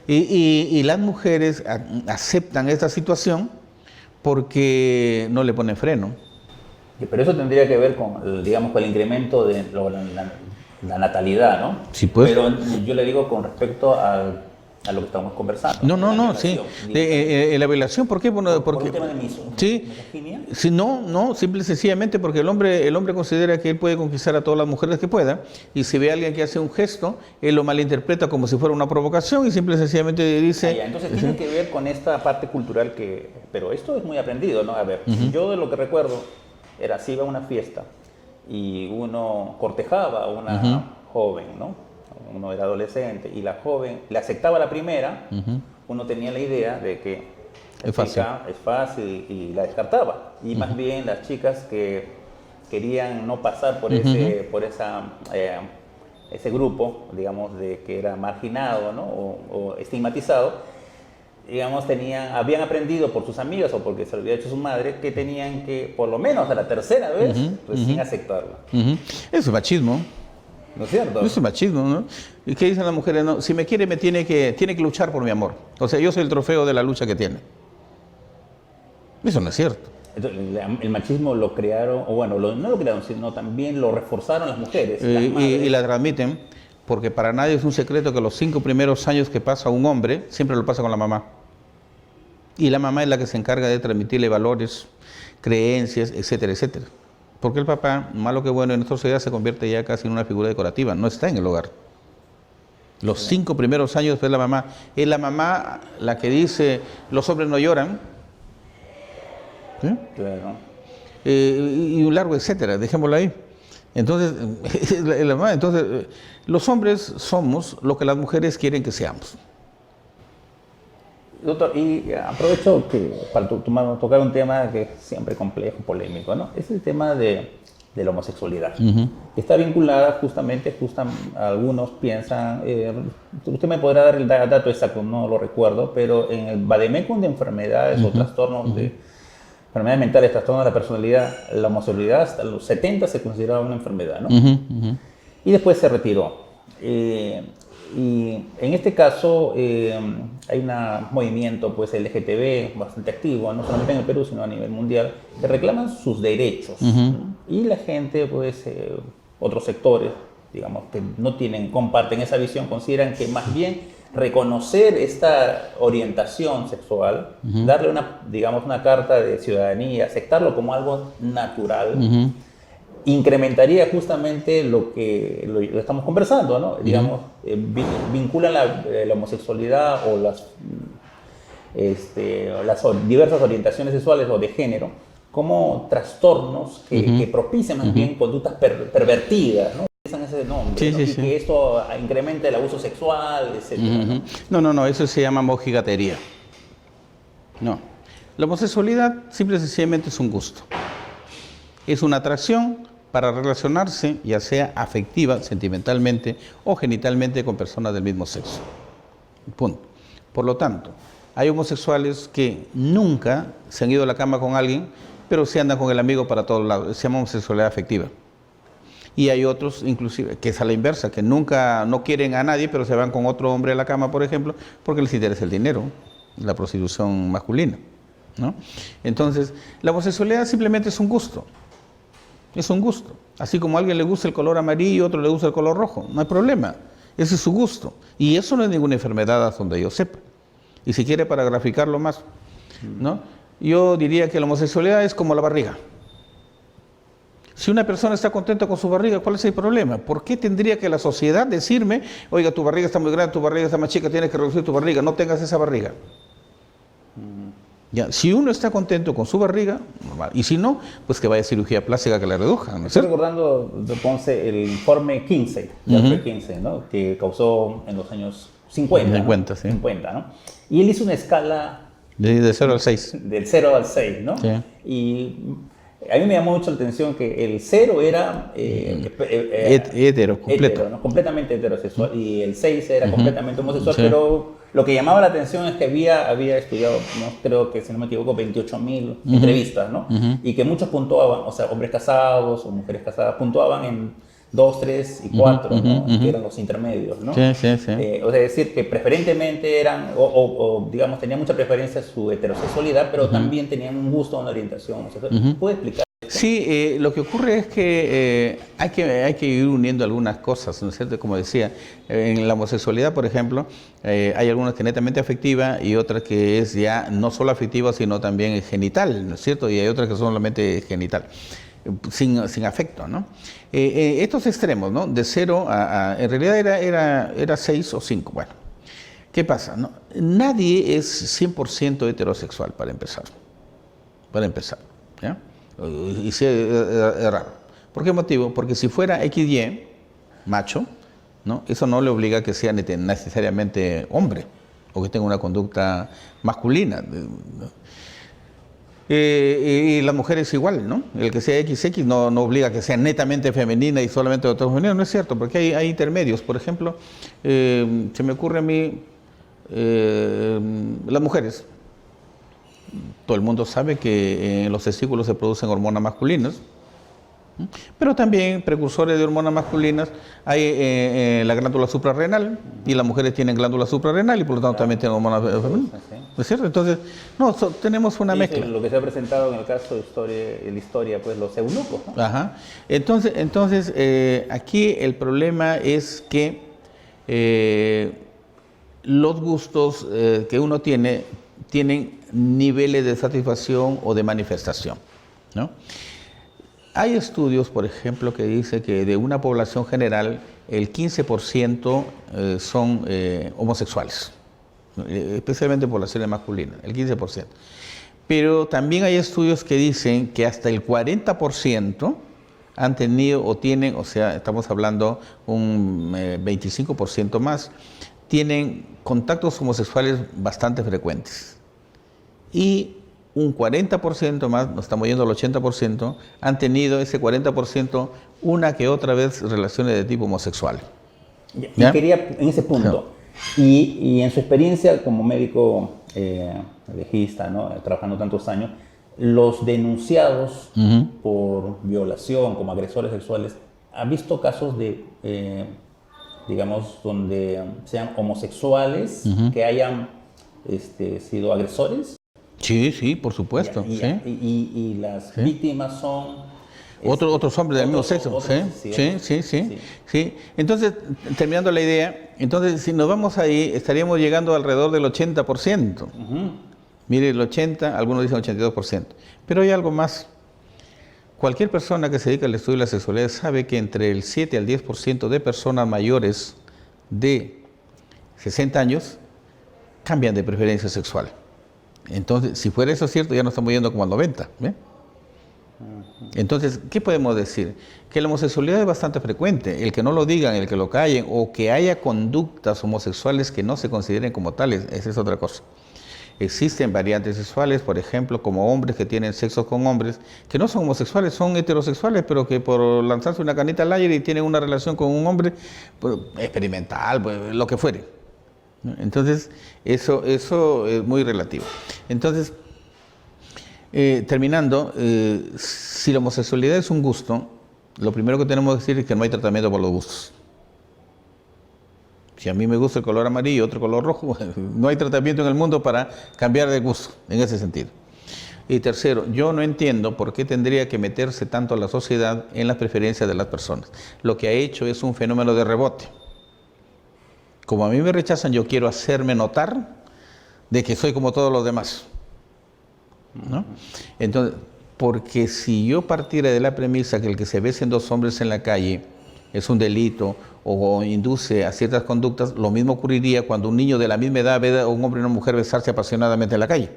Y las mujeres aceptan esta situación porque no le ponen freno. Pero eso tendría que ver con, digamos, con el incremento de la natalidad, ¿no? Sí, pues. Pero yo le digo con respecto al a lo que estamos conversando. No, sí. La violación, ¿por qué? Bueno, Por porque, un tema de misoginia. sí, no, simple y sencillamente porque el hombre considera que él puede conquistar a todas las mujeres que pueda, y si ve a alguien que hace un gesto, él lo malinterpreta como si fuera una provocación y simple y sencillamente dice... Entonces tiene que ver con esta parte cultural pero esto es muy aprendido, ¿no? A ver, yo de lo que recuerdo era si iba a una fiesta y uno cortejaba a una joven, ¿no? Uno era adolescente y la joven le aceptaba la primera, uno tenía la idea de que es fácil. Es fácil y la descartaba. Y más bien las chicas que querían no pasar por ese grupo, digamos, de que era marginado, ¿no? o estigmatizado, digamos, habían aprendido por sus amigas o porque se lo había hecho su madre, que tenían que, por lo menos a la tercera vez, recién aceptarla. Eso es machismo. ¿No es cierto? Eso es machismo, ¿no? ¿Y qué dicen las mujeres? No, si me quiere, tiene que luchar por mi amor. O sea, yo soy el trofeo de la lucha que tiene. Eso no es cierto. Entonces, el machismo lo crearon, o bueno, no lo crearon, sino también lo reforzaron las mujeres. Y la transmiten, porque para nadie es un secreto que los 5 primeros años que pasa un hombre, siempre lo pasa con la mamá. Y la mamá es la que se encarga de transmitirle valores, creencias, etcétera, etcétera. Porque el papá, malo que bueno, en nuestra sociedad se convierte ya casi en una figura decorativa, no está en el hogar. Los 5 primeros años es la mamá. Es la mamá la que dice, los hombres no lloran. ¿Sí? Claro. Y un largo etcétera, dejémoslo ahí. Entonces, los hombres somos lo que las mujeres quieren que seamos. Doctor, y aprovecho para tocar un tema que es siempre complejo, polémico, ¿no? Es el tema de la homosexualidad. Está vinculada justamente, algunos piensan, usted me podrá dar el dato exacto, no lo recuerdo, pero en el vademecum de enfermedades o trastornos de enfermedades mentales, trastornos de la personalidad, la homosexualidad hasta los 70 se consideraba una enfermedad, ¿no? Y después se retiró. Y en este caso hay un movimiento pues LGTB bastante activo, no solamente en el Perú, sino a nivel mundial, que reclaman sus derechos. ¿No? Y la gente, pues otros sectores, digamos, que no comparten esa visión, consideran que más bien reconocer esta orientación sexual, darle una carta de ciudadanía, aceptarlo como algo natural, incrementaría justamente lo que lo estamos conversando, ¿no? Digamos, vinculan la homosexualidad o las diversas orientaciones sexuales o de género como trastornos que propician más bien conductas pervertidas, ¿no? Ese nombre, ¿no? Que esto incrementa el abuso sexual, etc. No, eso se llama mojigatería. No. La homosexualidad simple y sencillamente es un gusto. Es una atracción para relacionarse, ya sea afectiva, sentimentalmente o genitalmente con personas del mismo sexo. Punto. Por lo tanto, hay homosexuales que nunca se han ido a la cama con alguien, pero se andan con el amigo para todos lados. Se llama homosexualidad afectiva. Y hay otros, inclusive, que es a la inversa, que nunca no quieren a nadie, pero se van con otro hombre a la cama, por ejemplo, porque les interesa el dinero, la prostitución masculina, ¿no? Entonces, la homosexualidad simplemente es un gusto. Es un gusto. Así como a alguien le gusta el color amarillo, a otro le gusta el color rojo. No hay problema. Ese es su gusto. Y eso no es ninguna enfermedad hasta donde yo sepa. Y si quiere, para graficarlo más, ¿no? Yo diría que la homosexualidad es como la barriga. Si una persona está contenta con su barriga, ¿cuál es el problema? ¿Por qué tendría que la sociedad decirme, oiga, tu barriga está muy grande, tu barriga está más chica, tienes que reducir tu barriga, no tengas esa barriga? Ya, si uno está contento con su barriga, normal. Y si no, pues que vaya a cirugía plástica que la reduzcan. ¿No? Estoy recordando de Ponce el informe Kinsey, ¿no? Que causó en los años 50. 50, ¿no? Sí. 50, ¿no? Y él hizo una escala... De 0 al 6. Del 0 al 6, ¿no? Sí. Y a mí me llamó mucho la atención que el 0 era... hetero, completo. ¿no? Completamente heterosexual. Y el 6 era completamente homosexual, pero... Lo que llamaba la atención es que había estudiado, ¿no? Creo que si no me equivoco, 28.000 entrevistas, ¿no? Y que muchos puntuaban, o sea, hombres casados o mujeres casadas puntuaban en 2, 3 y 4, ¿no? Que eran los intermedios, ¿no? Sí. O sea, decir que preferentemente eran, digamos, tenían mucha preferencia su heterosexualidad, pero también tenían un gusto, una orientación. O sea, ¿puede explicar? Sí, lo que ocurre es que hay que ir uniendo algunas cosas, ¿no es cierto? Como decía, en la homosexualidad, por ejemplo, hay algunas que es netamente afectiva y otras que es ya no solo afectiva, sino también genital, ¿no es cierto? Y hay otras que son solamente genital, sin afecto, ¿no? Estos extremos, ¿no? De 0 en realidad era 6 o 5, bueno. ¿Qué pasa? ¿No? Nadie es 100% heterosexual, para empezar. ¿Ya? Y sí, es raro. ¿Por qué motivo? Porque si fuera XY, macho, ¿no? Eso no le obliga a que sea necesariamente hombre o que tenga una conducta masculina, ¿no? Y la mujer es igual, ¿no? El que sea XX no obliga a que sea netamente femenina y solamente de otro femenino, no es cierto, porque hay intermedios. Por ejemplo, se me ocurre a mí, las mujeres. Todo el mundo sabe que en los testículos se producen hormonas masculinas, pero también precursores de hormonas masculinas hay la glándula suprarrenal, y las mujeres tienen glándula suprarrenal y por lo tanto también tienen hormonas femeninas. ¿No es cierto? Entonces, tenemos una mezcla. Lo que se ha presentado en el caso de la historia, pues los eunucos, ¿no? Ajá. Entonces aquí el problema es que los gustos que uno tienen niveles de satisfacción o de manifestación, ¿no? Hay estudios, por ejemplo, que dice que de una población general el 15% son homosexuales, especialmente poblaciones masculinas, el 15%. Pero también hay estudios que dicen que hasta el 40% han tenido o tienen, o sea, estamos hablando un 25% más, tienen contactos homosexuales bastante frecuentes. Y un 40% más, nos estamos yendo al 80%, han tenido ese 40% una que otra vez relaciones de tipo homosexual. Y quería, en ese punto, y en su experiencia como médico legista, ¿no? Trabajando tantos años, los denunciados por violación como agresores sexuales, ¿ha visto casos de, digamos, donde sean homosexuales que hayan sido agresores? Sí, por supuesto. Y las víctimas son otros hombres del mismo sexo. Sí. Entonces, terminando la idea, entonces si nos vamos ahí, estaríamos llegando alrededor del 80%. Mire, el 80%, algunos dicen 82%. Pero hay algo más. Cualquier persona que se dedica al estudio de la sexualidad sabe que entre el 7 al 10% de personas mayores de 60 años cambian de preferencia sexual. Entonces, si fuera eso cierto, ya nos estamos yendo como al 90%. ¿Ve? Entonces, ¿qué podemos decir? Que la homosexualidad es bastante frecuente. El que no lo digan, el que lo callen, o que haya conductas homosexuales que no se consideren como tales, esa es otra cosa. Existen variantes sexuales, por ejemplo, como hombres que tienen sexo con hombres, que no son homosexuales, son heterosexuales, pero que por lanzarse una canita al aire y tienen una relación con un hombre pues, experimental, pues, lo que fuere. Entonces, eso es muy relativo. Entonces, terminando, si la homosexualidad es un gusto, lo primero que tenemos que decir es que no hay tratamiento para los gustos. Si a mí me gusta el color amarillo y otro color rojo, no hay tratamiento en el mundo para cambiar de gusto, en ese sentido. Y tercero, yo no entiendo por qué tendría que meterse tanto la sociedad en las preferencias de las personas. Lo que ha hecho es un fenómeno de rebote. Como a mí me rechazan, yo quiero hacerme notar de que soy como todos los demás, ¿no? Entonces, porque si yo partiera de la premisa que el que se besen dos hombres en la calle es un delito o induce a ciertas conductas, lo mismo ocurriría cuando un niño de la misma edad ve a un hombre y una mujer besarse apasionadamente en la calle.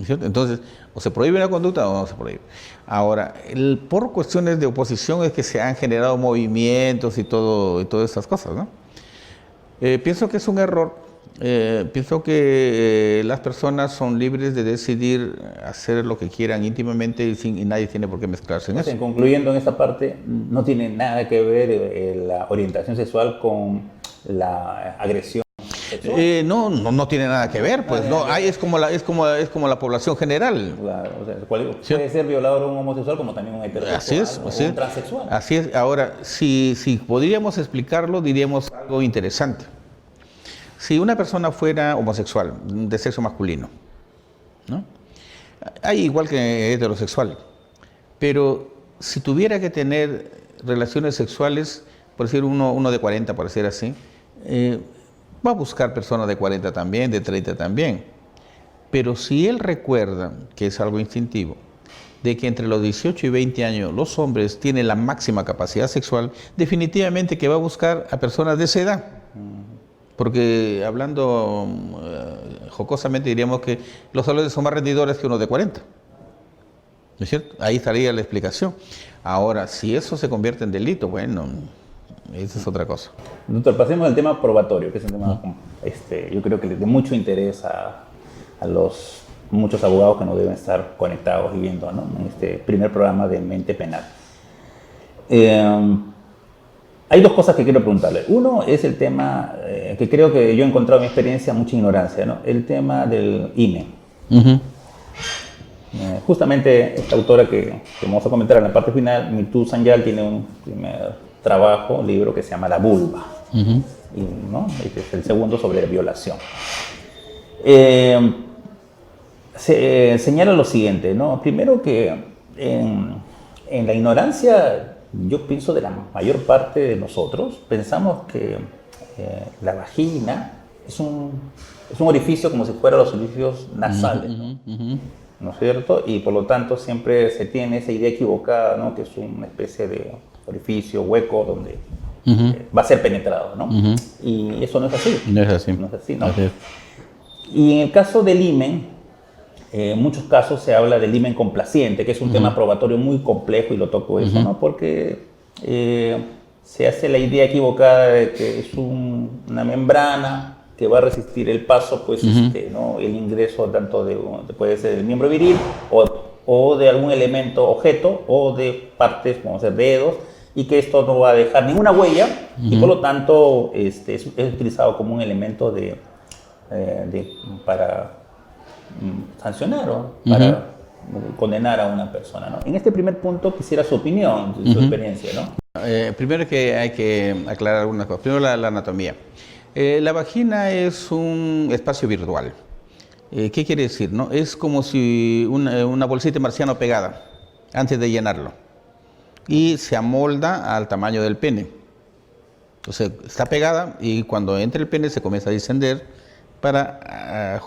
¿Cierto? Entonces, o se prohíbe una conducta o no se prohíbe. Ahora, por cuestiones de oposición es que se han generado movimientos y todas esas cosas, ¿no? Pienso que es un error. Pienso que las personas son libres de decidir hacer lo que quieran íntimamente y nadie tiene por qué mezclarse en eso. Concluyendo en esta parte, no tiene nada que ver la orientación sexual con la agresión. No tiene nada que ver, pues no, es como la población general. Claro, o sea, puede ser violador un homosexual como también un heterosexual o un transexual. Así es. Ahora, si podríamos explicarlo, diríamos algo interesante. Si una persona fuera homosexual, de sexo masculino, ¿no? Hay igual que heterosexual, pero si tuviera que tener relaciones sexuales, por decir uno de 40, por decir así, va a buscar personas de 40 también, de 30 también. Pero si él recuerda, que es algo instintivo, de que entre los 18 y 20 años los hombres tienen la máxima capacidad sexual, definitivamente que va a buscar a personas de esa edad. Porque hablando jocosamente diríamos que los adolescentes son más rendidores que unos de 40. ¿No es cierto? Ahí estaría la explicación. Ahora, si eso se convierte en delito, bueno, esa es otra cosa. Doctor, pasemos al tema probatorio, que es un tema, yo creo que de mucho interés a los muchos abogados que nos deben estar conectados y viendo, ¿no?, en este primer programa de Mente Penal. Hay dos cosas que quiero preguntarle. Uno es el tema que creo que yo he encontrado en mi experiencia mucha ignorancia, ¿no? El tema del IME. Justamente esta autora que vamos a comentar en la parte final, Mitu Sanyal, tiene un primer libro que se llama La vulva, ¿no? Este es el segundo sobre violación. Se señala lo siguiente, ¿no? Primero que en la ignorancia, yo pienso de la mayor parte de nosotros, pensamos que la vagina es un orificio como si fuera los orificios nasales, ¿no es cierto? Y por lo tanto siempre se tiene esa idea equivocada, ¿no?, que es una especie de orificio, hueco, donde va a ser penetrado, ¿no? Y eso no es así. No es así. No es así, ¿no? Así es. Y en el caso del himen, en muchos casos se habla del himen complaciente, que es un tema probatorio muy complejo, y lo toco eso, ¿no? Porque se hace la idea equivocada de que es una membrana que va a resistir el paso, pues, ¿no?, el ingreso tanto puede ser del miembro viril o de algún elemento objeto o de partes, como ser dedos, y que esto no va a dejar ninguna huella y por lo tanto es utilizado como un elemento para sancionar o para condenar a una persona, ¿no? En este primer punto quisiera su opinión, su experiencia, ¿no? Primero que hay que aclarar algunas cosas. Primero la anatomía. La vagina es un espacio virtual. ¿Qué quiere decir, no? Es como si una bolsita de marciano pegada antes de llenarlo y se amolda al tamaño del pene. Entonces está pegada y cuando entra el pene se comienza a descender para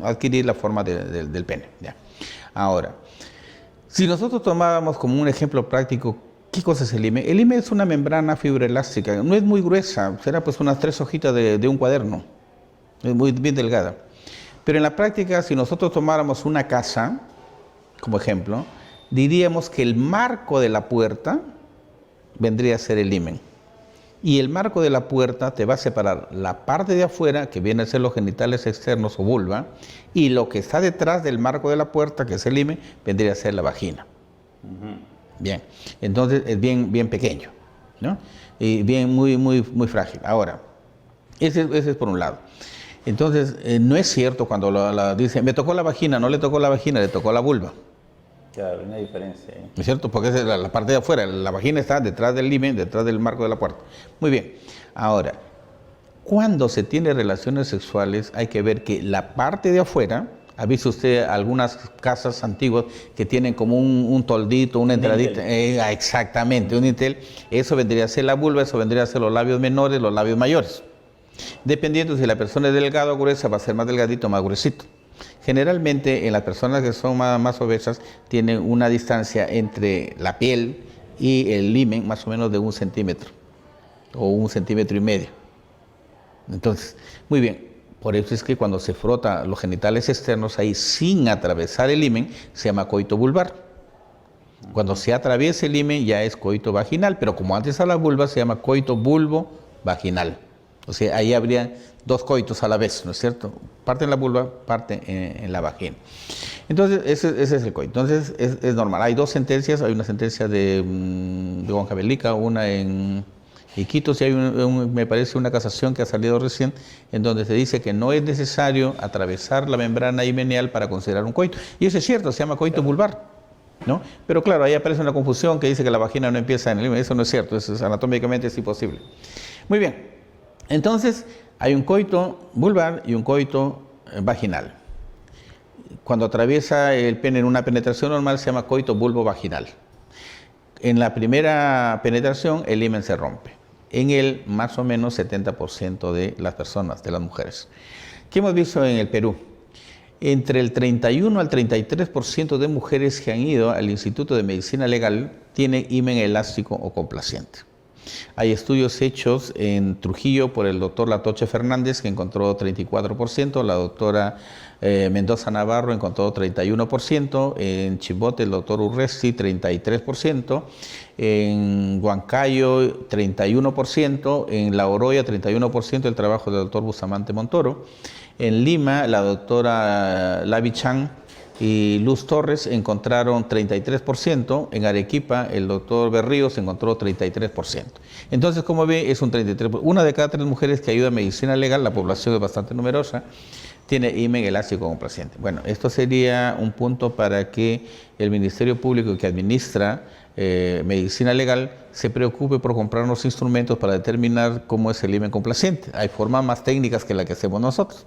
adquirir la forma del pene. ¿Ya? Ahora, si nosotros tomáramos como un ejemplo práctico, ¿qué cosa es el IME? El IME es una membrana fibroelástica, no es muy gruesa, será pues unas 3 hojitas de un cuaderno, es muy bien delgada. Pero en la práctica, si nosotros tomáramos una casa, como ejemplo, diríamos que el marco de la puerta vendría a ser el himen. Y el marco de la puerta te va a separar la parte de afuera, que viene a ser los genitales externos o vulva, y lo que está detrás del marco de la puerta, que es el himen, vendría a ser la vagina. Bien, entonces es bien pequeño, ¿no? Y muy frágil. Ahora, ese es por un lado. Entonces, no es cierto cuando dicen, me tocó la vagina, no le tocó la vagina, le tocó la vulva. Claro, hay una diferencia. ¿No es cierto? Porque es la parte de afuera, la vagina está detrás del himen, detrás del marco de la puerta. Muy bien. Ahora, cuando se tiene relaciones sexuales, hay que ver que la parte de afuera, ¿ha visto usted algunas casas antiguas que tienen como un toldito, una entradita? Exactamente, un dintel. Eso vendría a ser la vulva, eso vendría a ser los labios menores, los labios mayores. Dependiendo si la persona es delgada o gruesa, va a ser más delgadito o más gruesito. Generalmente en las personas que son más obesas tienen una distancia entre la piel y el himen más o menos de 1 centímetro o 1,5 centímetros. Entonces, muy bien, por eso es que cuando se frota los genitales externos ahí sin atravesar el himen se llama coito vulvar. Cuando se atraviesa el himen ya es coito vaginal, pero como antes a la vulva se llama coito vulvo vaginal. O sea, ahí habría 2 coitos a la vez, ¿no es cierto? Parte en la vulva, parte en la vagina. Entonces, ese es el coito. Entonces, es normal. Hay 2 sentencias. Hay una sentencia de Huancavelica, una en Iquitos, y hay me parece una casación que ha salido recién, en donde se dice que no es necesario atravesar la membrana himeneal para considerar un coito. Y eso es cierto, se llama coito vulvar, ¿no? Pero claro, ahí aparece una confusión que dice que la vagina no empieza en el himen. Eso no es cierto, eso anatómicamente es imposible. Muy bien. Entonces, hay un coito vulvar y un coito vaginal. Cuando atraviesa el pene en una penetración normal se llama coito vulvovaginal. En la primera penetración el himen se rompe. En el más o menos 70% de las personas, de las mujeres. ¿Qué hemos visto en el Perú? Entre el 31 al 33% de mujeres que han ido al Instituto de Medicina Legal tienen himen elástico o complaciente. Hay estudios hechos en Trujillo por el doctor Latoche Fernández, que encontró 34%, la doctora Mendoza Navarro encontró 31%, en Chimbote el doctor Urresti 33%, en Huancayo 31%, en La Oroya 31% el trabajo del doctor Bustamante Montoro, en Lima la doctora Lavi Chan y Luz Torres encontraron 33%, en Arequipa el doctor Berríos encontró 33%. Entonces, como ve, es un 33%. Una de cada 3 mujeres que ayuda a medicina legal, la población es bastante numerosa, tiene himen elástico complaciente. Bueno, esto sería un punto para que el Ministerio Público que administra medicina legal se preocupe por comprarnos instrumentos para determinar cómo es el himen complaciente. Hay formas más técnicas que la que hacemos nosotros.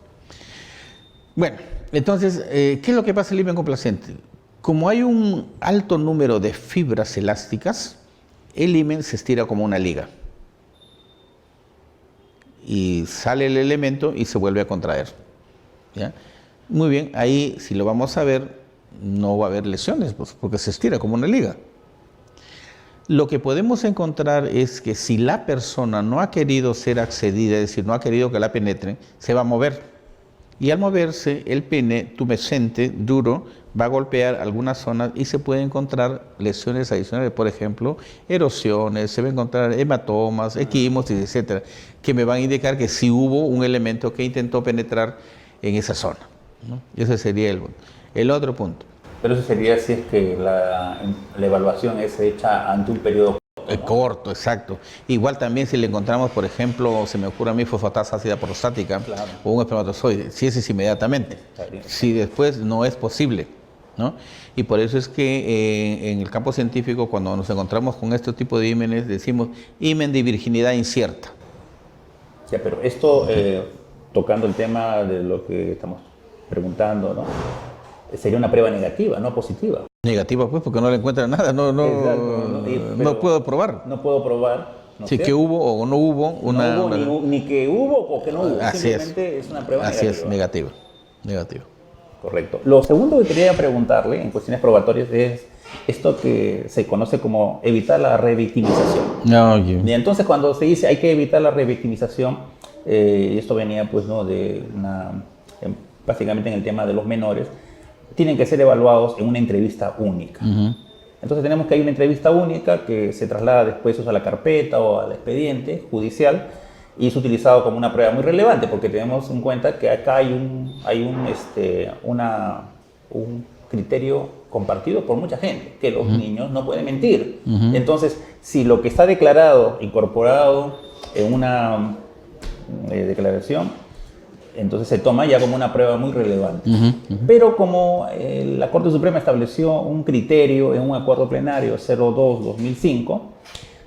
Bueno, entonces, ¿qué es lo que pasa en el himen complaciente? Como hay un alto número de fibras elásticas, el himen se estira como una liga. Y sale el elemento y se vuelve a contraer. ¿Ya? Muy bien, ahí si lo vamos a ver, no va a haber lesiones, pues, porque se estira como una liga. Lo que podemos encontrar es que si la persona no ha querido ser accedida, es decir, no ha querido que la penetren, se va a mover. Y al moverse, el pene tumescente, duro, va a golpear algunas zonas y se pueden encontrar lesiones adicionales, por ejemplo, erosiones, se va a encontrar hematomas, equimosis, etcétera, que me van a indicar que sí hubo un elemento que intentó penetrar en esa zona, ¿no? Y ese sería el otro punto. Pero eso sería si es que la evaluación es hecha ante un periodo corto, exacto. Igual también si le encontramos, por ejemplo, se me ocurre a mí fosfatasa ácida prostática, claro, o un espermatozoide, si ese es inmediatamente, si después no es posible, ¿no? Y por eso es que en el campo científico, cuando nos encontramos con este tipo de ímenes, decimos himen de virginidad incierta. Ya, pero esto, tocando el tema de lo que estamos preguntando, ¿no? Sería una prueba negativa, no positiva. Negativa, pues, porque no le encuentran nada, no puedo probar. No puedo probar. ¿No sí, que hubo o no hubo una... No hubo ni que hubo o que no hubo, así simplemente es una prueba así negativa. Así es, negativa. Correcto. Lo segundo que quería preguntarle en cuestiones probatorias es esto que se conoce como evitar la revictimización. Y entonces cuando se dice hay que evitar la revictimización, esto venía pues, ¿no?, de básicamente en el tema de los menores, tienen que ser evaluados en una entrevista única. Entonces tenemos que hay una entrevista única que se traslada después a la carpeta o al expediente judicial y es utilizado como una prueba muy relevante porque tenemos en cuenta que acá hay un criterio compartido por mucha gente, que los niños no pueden mentir. Entonces, si lo que está declarado, incorporado en una declaración, entonces se toma ya como una prueba muy relevante. Pero como la Corte Suprema estableció un criterio en un acuerdo plenario 02-2005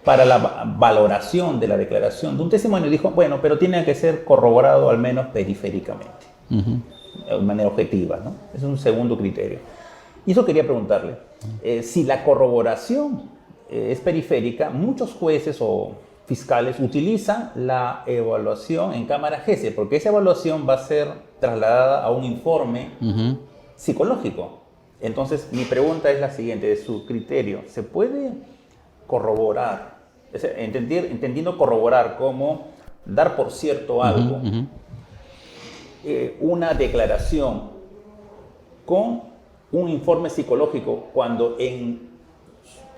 para la valoración de la declaración de un testimonio, dijo, bueno, pero tiene que ser corroborado al menos periféricamente, de manera objetiva, ¿no? Es un segundo criterio. Y eso quería preguntarle, si la corroboración es periférica, muchos jueces o fiscales utilizan la evaluación en cámara GESE, porque esa evaluación va a ser trasladada a un informe psicológico. Entonces, mi pregunta es la siguiente, de su criterio, ¿se puede corroborar, entendiendo corroborar como dar por cierto algo, una declaración con un informe psicológico cuando en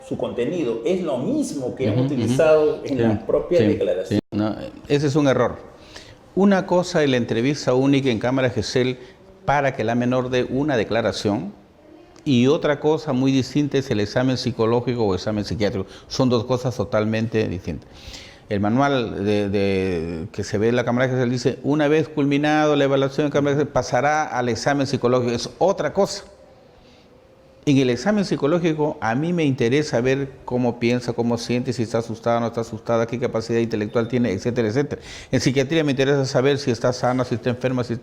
su contenido es lo mismo que han utilizado en la propia declaración? No, ese es un error. Una cosa es la entrevista única en cámara GESEL para que la menor dé una declaración y otra cosa muy distinta es el examen psicológico o examen psiquiátrico. Son dos cosas totalmente distintas. El manual que se ve en la cámara GESEL dice, una vez culminado la evaluación en cámara GESEL pasará al examen psicológico. Es otra cosa. En el examen psicológico a mí me interesa ver cómo piensa, cómo siente, si está asustada o no está asustada, qué capacidad intelectual tiene, etcétera, etcétera. En psiquiatría me interesa saber si está sana, si está enferma, si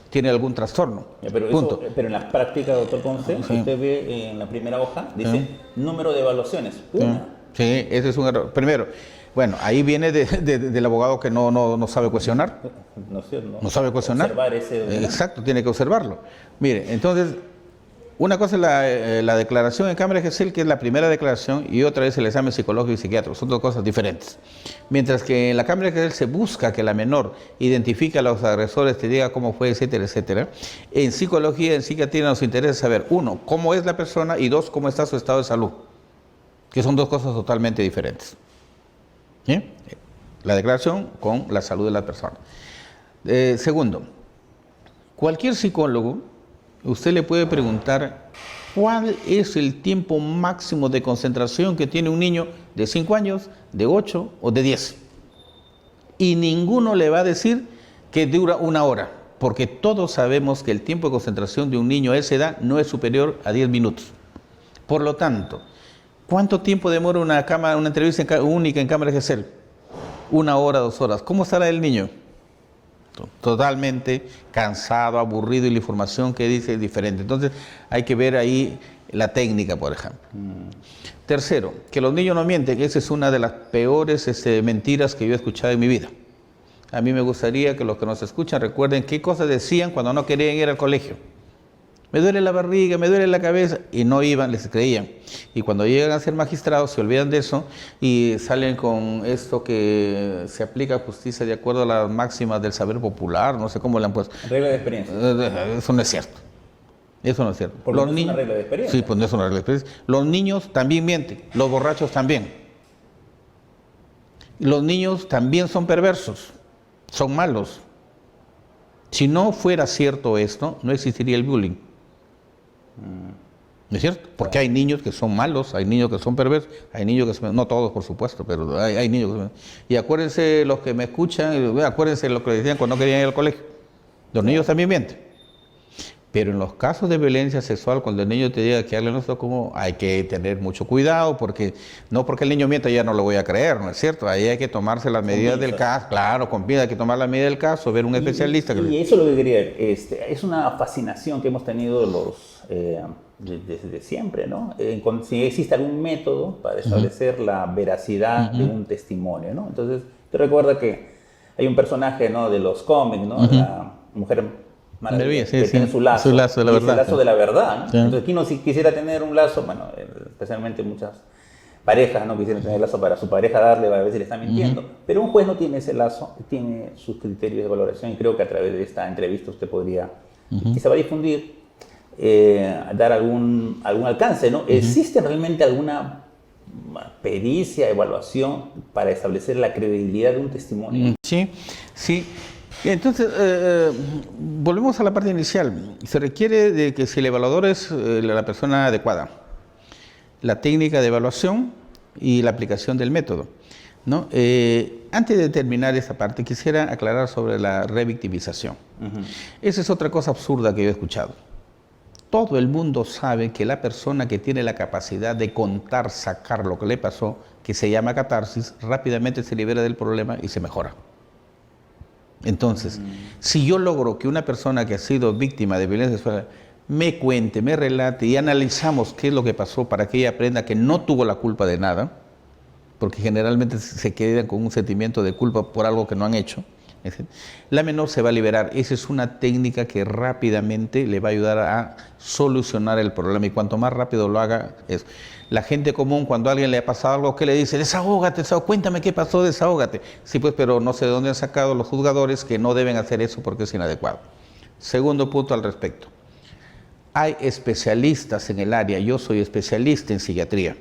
tiene algún trastorno. Pero, pero en la práctica, doctor Ponce, si usted ve en la primera hoja, dice número de evaluaciones, una. Sí, ese es un error. Primero, bueno, ahí viene del abogado que no sabe cuestionar. No sabe cuestionar. Observar ese. Exacto, tiene que observarlo. Mire, entonces, una cosa es la declaración en cámara de GESEL, que es la primera declaración, y otra es el examen psicológico y psiquiátrico. Son dos cosas diferentes. Mientras que en la cámara de GESEL se busca que la menor identifique a los agresores, te diga cómo fue, etcétera, etcétera. En psicología, en psiquiatría nos interesa saber, uno, cómo es la persona, y dos, cómo está su estado de salud, que son dos cosas totalmente diferentes. ¿Sí? La declaración con la salud de la persona. Segundo, cualquier psicólogo, usted le puede preguntar cuál es el tiempo máximo de concentración que tiene un niño de 5 años, de 8 o de 10. Y ninguno le va a decir que dura 1 hora, porque todos sabemos que el tiempo de concentración de un niño a esa edad no es superior a 10 minutos. Por lo tanto, ¿cuánto tiempo demora una entrevista única en cámara de GESEL? 1 hora, 2 horas. ¿Cómo estará el niño? Totalmente cansado, aburrido, y la información que dice es diferente. Entonces hay que ver ahí la técnica, por ejemplo. Tercero, que los niños no mienten. Esa es una de las peores mentiras que yo he escuchado en mi vida. A mí me gustaría que los que nos escuchan recuerden qué cosas decían cuando no querían ir al colegio. Me duele la barriga, me duele la cabeza, y no iban, les creían. Y cuando llegan a ser magistrados se olvidan de eso y salen con esto que se aplica a justicia de acuerdo a las máximas del saber popular, no sé cómo le han puesto. Regla de experiencia. Eso no es cierto. Eso no es cierto. Porque no es una regla de experiencia. Sí, pues no es una regla de experiencia. Los niños también mienten, los borrachos también. Los niños también son perversos, son malos. Si no fuera cierto esto, no existiría el bullying. ¿No es cierto? Porque hay niños que son malos, hay niños que son perversos, hay niños que son, no todos por supuesto, pero hay niños que son. Y acuérdense los que me escuchan, acuérdense lo que decían cuando no querían ir al colegio. Los niños también mienten. Pero en los casos de violencia sexual, cuando el niño te diga que alguien no está como, hay que tener mucho cuidado, porque no porque el niño mienta ya no lo voy a creer, ¿no es cierto? Ahí hay que tomarse las medidas del caso, claro, con vida, hay que tomar las medidas del caso, ver un especialista. Y eso es lo que quería, es una fascinación que hemos tenido desde siempre, ¿no? Si existe algún método para establecer la veracidad de un testimonio, ¿no? Entonces, te recuerda que hay un personaje, ¿no?, de los cómics, ¿no? La mujer que tiene su lazo de la verdad. El lazo de la verdad, ¿no? Sí. Entonces, aquí no, si quisiera tener un lazo, bueno, especialmente muchas parejas, ¿no?, quisieran tener lazo para su pareja darle, a ver si le está mintiendo, pero un juez no tiene ese lazo, tiene sus criterios de valoración, y creo que a través de esta entrevista usted podría, y se va a difundir, dar algún alcance, ¿no? ¿Existe realmente alguna pericia, evaluación para establecer la credibilidad de un testimonio? Sí, sí. Entonces, volvemos a la parte inicial. Se requiere de que si el evaluador es la persona adecuada, la técnica de evaluación y la aplicación del método, ¿no? Antes de terminar esta parte, quisiera aclarar sobre la revictimización. Esa es otra cosa absurda que yo he escuchado. Todo el mundo sabe que la persona que tiene la capacidad de contar, sacar lo que le pasó, que se llama catarsis, rápidamente se libera del problema y se mejora. Entonces, si yo logro que una persona que ha sido víctima de violencia sexual me cuente, me relate y analizamos qué es lo que pasó para que ella aprenda que no tuvo la culpa de nada, porque generalmente se quedan con un sentimiento de culpa por algo que no han hecho, la menor se va a liberar. Esa es una técnica que rápidamente le va a ayudar a solucionar el problema, y cuanto más rápido lo haga, eso. La gente común, cuando a alguien le ha pasado algo, ¿qué le dice? Desahógate, cuéntame qué pasó, desahógate. Sí, pues, pero no sé de dónde han sacado los juzgadores que no deben hacer eso porque es inadecuado. Segundo punto al respecto. Hay especialistas en el área, yo soy especialista en psiquiatría.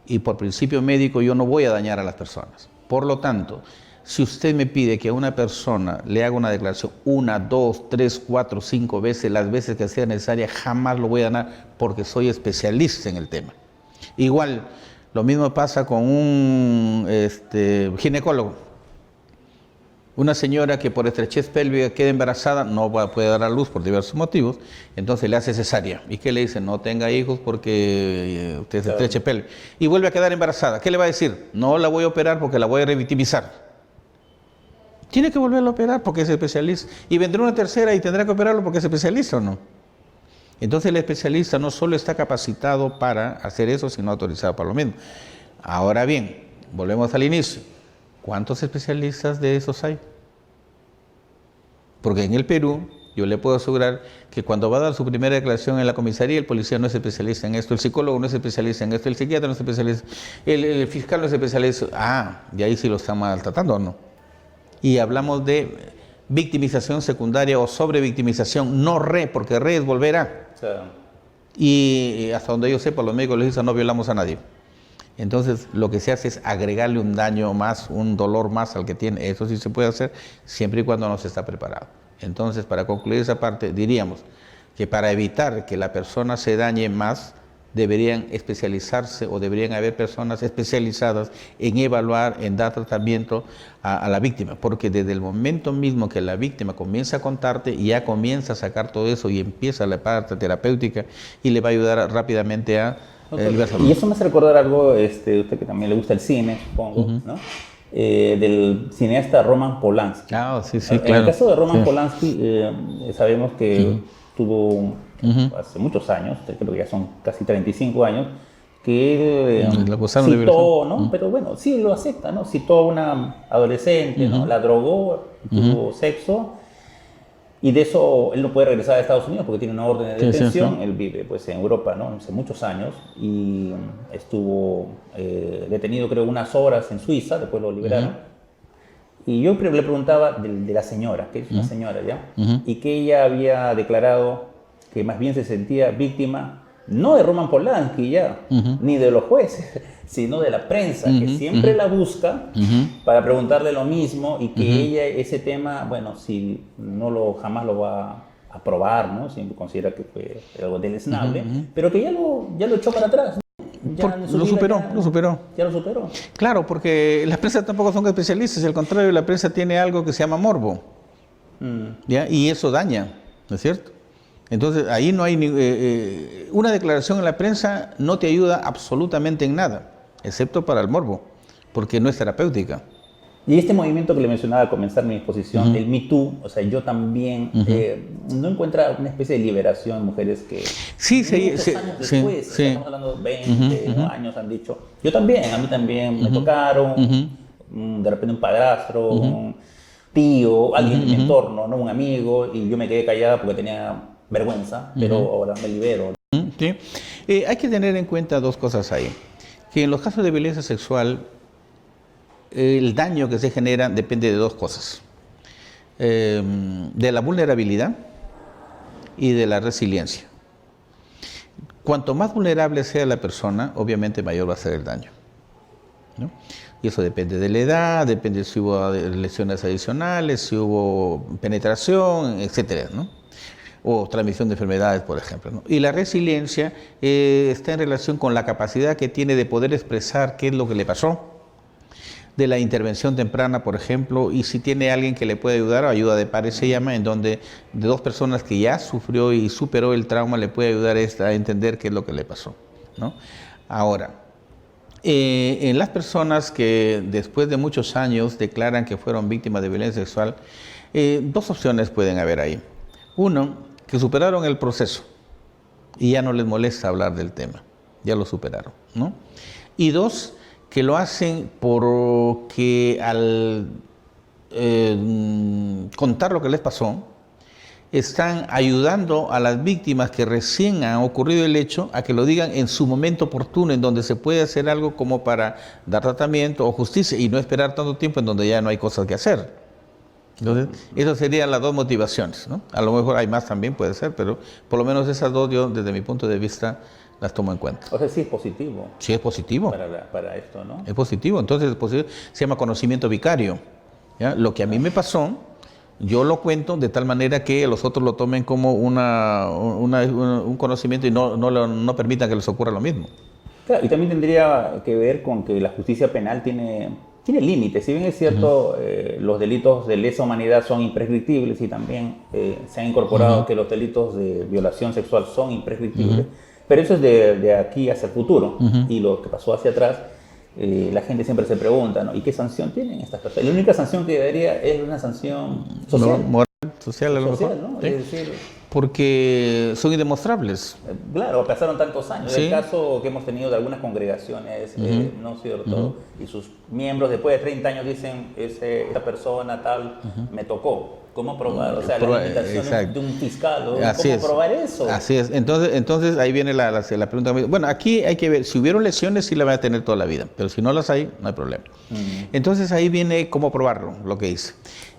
Y por principio médico yo no voy a dañar a las personas. Por lo tanto, si usted me pide que a una persona le haga una declaración 1, 2, 3, 4, 5 veces, las veces que sea necesaria, jamás lo voy a dar porque soy especialista en el tema. Igual, lo mismo pasa con un ginecólogo. Una señora que por estrechez pélvica queda embarazada no puede dar a luz por diversos motivos, entonces le hace cesárea. ¿Y qué le dice? No tenga hijos porque usted es estreche pélvica. Y vuelve a quedar embarazada. ¿Qué le va a decir? No la voy a operar porque la voy a revictimizar. Tiene que volverla a operar porque es especialista. Y vendrá una tercera y tendrá que operarlo porque es especialista o no. Entonces el especialista no solo está capacitado para hacer eso, sino autorizado para lo mismo. Ahora bien, volvemos al inicio. ¿Cuántos especialistas de esos hay? Porque en el Perú, yo le puedo asegurar que cuando va a dar su primera declaración en la comisaría, el policía no es especialista en esto, el psicólogo no es especialista en esto, el psiquiatra no es especialista, el fiscal no es especialista. Y ahí sí lo están maltratando o no. Y hablamos de victimización secundaria o sobrevictimización, no porque es volver a. Sí. Y hasta donde yo sepa, los médicos les dicen no violamos a nadie. Entonces, lo que se hace es agregarle un daño más, un dolor más al que tiene. Eso sí se puede hacer siempre y cuando no se está preparado. Entonces, para concluir esa parte, diríamos que para evitar que la persona se dañe más, deberían especializarse o deberían haber personas especializadas en evaluar, en dar tratamiento a la víctima. Porque desde el momento mismo que la víctima comienza a contarte, ya comienza a sacar todo eso y empieza la parte terapéutica y le va a ayudar rápidamente a... Y eso me hace recordar algo, usted que también le gusta el cine, supongo, ¿no? Del cineasta Roman Polanski. Sí, En claro. el caso de Roman Polanski, sabemos que tuvo hace muchos años, creo que ya son casi 35 años, que él citó, ¿no? Pero bueno, sí lo acepta, ¿no? Citó a una adolescente, ¿no? La drogó, tuvo sexo. Y de eso él no puede regresar a Estados Unidos porque tiene una orden de detención. Él vive pues en Europa, ¿no? Hace muchos años y estuvo detenido creo unas horas en Suiza, después lo liberaron. Y yo le preguntaba de la señora, que es una señora ya, y que ella había declarado que más bien se sentía víctima no de Roman Polanski ya, ni de los jueces, sino de la prensa, que siempre la busca para preguntarle lo mismo y que ella ese tema, bueno, si jamás lo va a probar, ¿no? Si considera que fue algo deleznable, pero que ya lo echó para atrás. Lo superó. Ya lo superó. Claro, porque las presas tampoco son especialistas, al contrario, la prensa tiene algo que se llama morbo, ¿ya? Y eso daña, ¿no es cierto? Entonces, ahí no hay una declaración en la prensa no te ayuda absolutamente en nada, excepto para el morbo, porque no es terapéutica. Y este movimiento que le mencionaba al comenzar mi exposición, el Me Too, o sea, yo también no encuentra una especie de liberación en mujeres que muchos años después, estamos hablando de 20 ¿no? años han dicho, a mí también me tocaron, de repente un padrastro, un tío, alguien de mi entorno, ¿no? Un amigo, y yo me quedé callada porque tenía vergüenza, pero ahora me libero. Sí. Hay que tener en cuenta dos cosas ahí, que en los casos de violencia sexual el daño que se genera depende de dos cosas, de la vulnerabilidad y de la resiliencia. Cuanto más vulnerable sea la persona, obviamente mayor va a ser el daño, ¿no? Y eso depende de la edad, depende si hubo lesiones adicionales, si hubo penetración, etcétera, ¿no? O transmisión de enfermedades, por ejemplo, ¿no? Y la resiliencia está en relación con la capacidad que tiene de poder expresar qué es lo que le pasó, de la intervención temprana, por ejemplo, y si tiene alguien que le puede ayudar, ayuda de pares se llama, en donde de dos personas que ya sufrió y superó el trauma le puede ayudar a entender qué es lo que le pasó, ¿no? Ahora, en las personas que después de muchos años declaran que fueron víctimas de violencia sexual, dos opciones pueden haber ahí. Uno, que superaron el proceso y ya no les molesta hablar del tema, ya lo superaron, ¿no? Y dos, que lo hacen porque al contar lo que les pasó, están ayudando a las víctimas que recién han ocurrido el hecho a que lo digan en su momento oportuno, en donde se puede hacer algo como para dar tratamiento o justicia y no esperar tanto tiempo en donde ya no hay cosas que hacer. Entonces, esas serían las dos motivaciones, ¿no? A lo mejor hay más también, puede ser, pero por lo menos esas dos yo, desde mi punto de vista, las tomo en cuenta. O sea, sí es positivo. Sí es positivo. Para esto, ¿no? Es positivo, entonces es positivo. Se llama conocimiento vicario, ¿ya? Lo que a mí me pasó, yo lo cuento de tal manera que los otros lo tomen como un conocimiento y no permitan que les ocurra lo mismo. Claro, y también tendría que ver con que la justicia penal tiene tiene límites. Si bien es cierto, los delitos de lesa humanidad son imprescriptibles y también se ha incorporado que los delitos de violación sexual son imprescriptibles, pero eso es de aquí hacia el futuro. Y lo que pasó hacia atrás, la gente siempre se pregunta, ¿no? ¿Y qué sanción tienen estas personas? La única sanción que daría es una sanción social. Moral, social, a lo Social, mejor. ¿no? ¿Sí? Es decir, Porque son indemostrables. claro, pasaron tantos años. Sí. El caso que hemos tenido de algunas congregaciones, ¿no es cierto? Y sus miembros después de 30 años dicen, esa persona tal me tocó. ¿Cómo probar? O sea, la limitación de un fiscal, ¿no? ¿Cómo probar eso? Así es. Entonces ahí viene la pregunta. Bueno, aquí hay que ver, si hubieron lesiones sí la van a tener toda la vida, pero si no las hay, no hay problema. Entonces ahí viene cómo probarlo, lo que hice.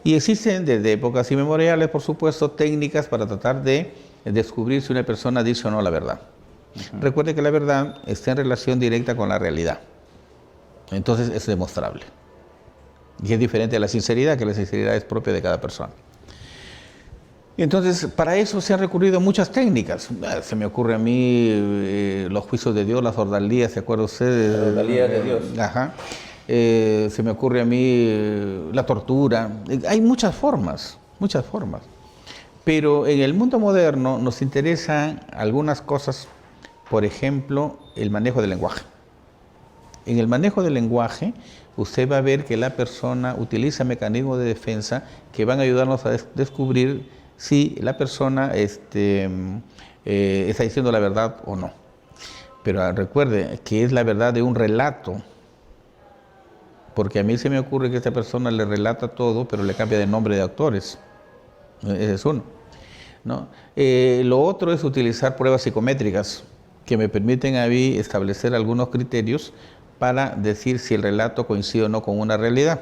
Y existen desde épocas inmemoriales, por supuesto, técnicas para tratar de descubrir si una persona dice o no la verdad. Recuerde que la verdad está en relación directa con la realidad. Entonces es demostrable. Y es diferente a la sinceridad, que la sinceridad es propia de cada persona. Entonces, para eso se han recurrido a muchas técnicas. Se me ocurre a mí los juicios de Dios, las ordalías, ¿se acuerda usted? Las ordalías de Dios. Ajá. Se me ocurre a mí la tortura. Hay muchas formas, muchas formas. Pero en el mundo moderno nos interesan algunas cosas, por ejemplo, el manejo del lenguaje. En el manejo del lenguaje, usted va a ver que la persona utiliza mecanismos de defensa que van a ayudarnos a descubrir si la persona está diciendo la verdad o no. Pero recuerde que es la verdad de un relato, porque a mí se me ocurre que esta persona le relata todo, pero le cambia de nombre de autores. Ese es uno, ¿no? Lo otro es utilizar pruebas psicométricas que me permiten a mí establecer algunos criterios para decir si el relato coincide o no con una realidad.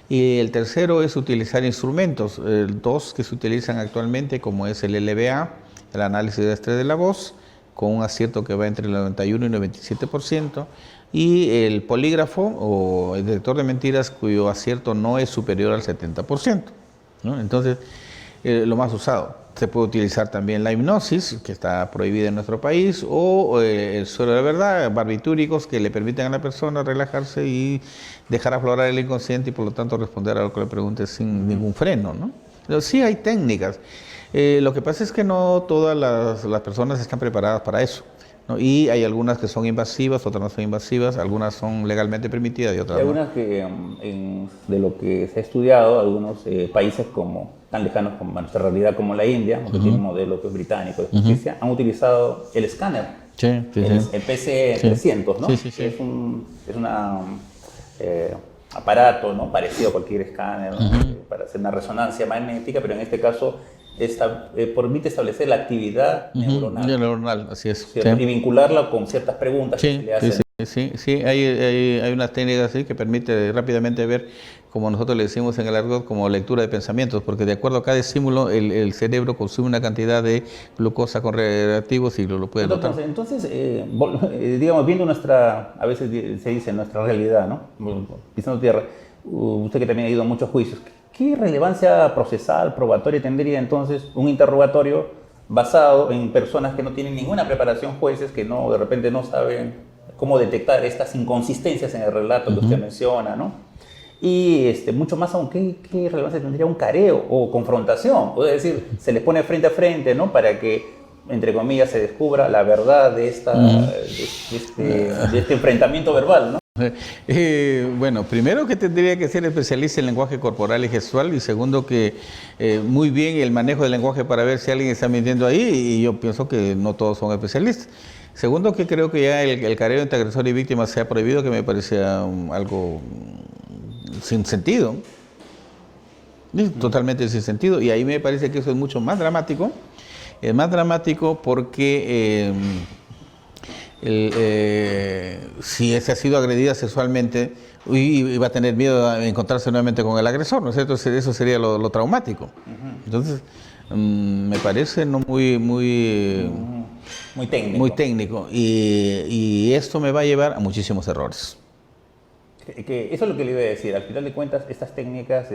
Y el tercero es utilizar instrumentos, dos que se utilizan actualmente, como es el LBA, el análisis de estrés de la voz, con un acierto que va entre el 91 y 97%, y el polígrafo o el detector de mentiras, cuyo acierto no es superior al 70%, ¿no? Entonces, lo más usado. Se puede utilizar también la hipnosis, que está prohibida en nuestro país, o el suelo de la verdad, barbitúricos que le permiten a la persona relajarse y dejar aflorar el inconsciente y por lo tanto responder a lo que le pregunte sin ningún freno, ¿no? Pero sí hay técnicas. Lo que pasa es que no todas las personas están preparadas para eso, ¿no? Y hay algunas que son invasivas, otras no son invasivas, algunas son legalmente permitidas y otras hay no. algunas que, de lo que se ha estudiado, algunos países tan lejanos como a nuestra realidad como la India, que tiene un modelo que es británico de justicia, han utilizado el escáner, el PC-300, ¿no? Es un aparato, ¿no? Parecido a cualquier escáner, para hacer una resonancia magnética, pero en este caso permite establecer la actividad neuronal, así es. Y vincularla con ciertas preguntas que se le hacen. Sí, hay unas técnicas así que permite rápidamente ver, como nosotros le decimos en el argot, como lectura de pensamientos, porque de acuerdo a cada estímulo el cerebro consume una cantidad de glucosa con reactivos y lo puede notar. Entonces digamos, viendo a veces se dice nuestra realidad, ¿no? Pisando tierra, usted que también ha ido a muchos juicios, ¿qué relevancia procesal, probatoria tendría entonces un interrogatorio basado en personas que no tienen ninguna preparación, jueces que de repente no saben cómo detectar estas inconsistencias en el relato que usted menciona, ¿no? Y mucho más aún, ¿qué relevancia tendría un careo o confrontación? Es decir, se les pone frente a frente, ¿no? Para que, entre comillas, se descubra la verdad de este enfrentamiento verbal, ¿no? Bueno, primero que tendría que ser especialista en lenguaje corporal y gestual, y segundo que muy bien el manejo del lenguaje para ver si alguien está mintiendo ahí, y yo pienso que no todos son especialistas. Segundo, que creo que ya el careo entre agresor y víctima se ha prohibido, que me parece algo sin sentido, totalmente sin sentido, y ahí me parece que eso es mucho más dramático. Es más dramático porque si ese ha sido agredida sexualmente y va a tener miedo a encontrarse nuevamente con el agresor, ¿no es cierto? Eso sería lo traumático. Entonces, me parece no muy técnico y esto me va a llevar a muchísimos errores. Que eso es lo que le iba a decir. Al final de cuentas, estas técnicas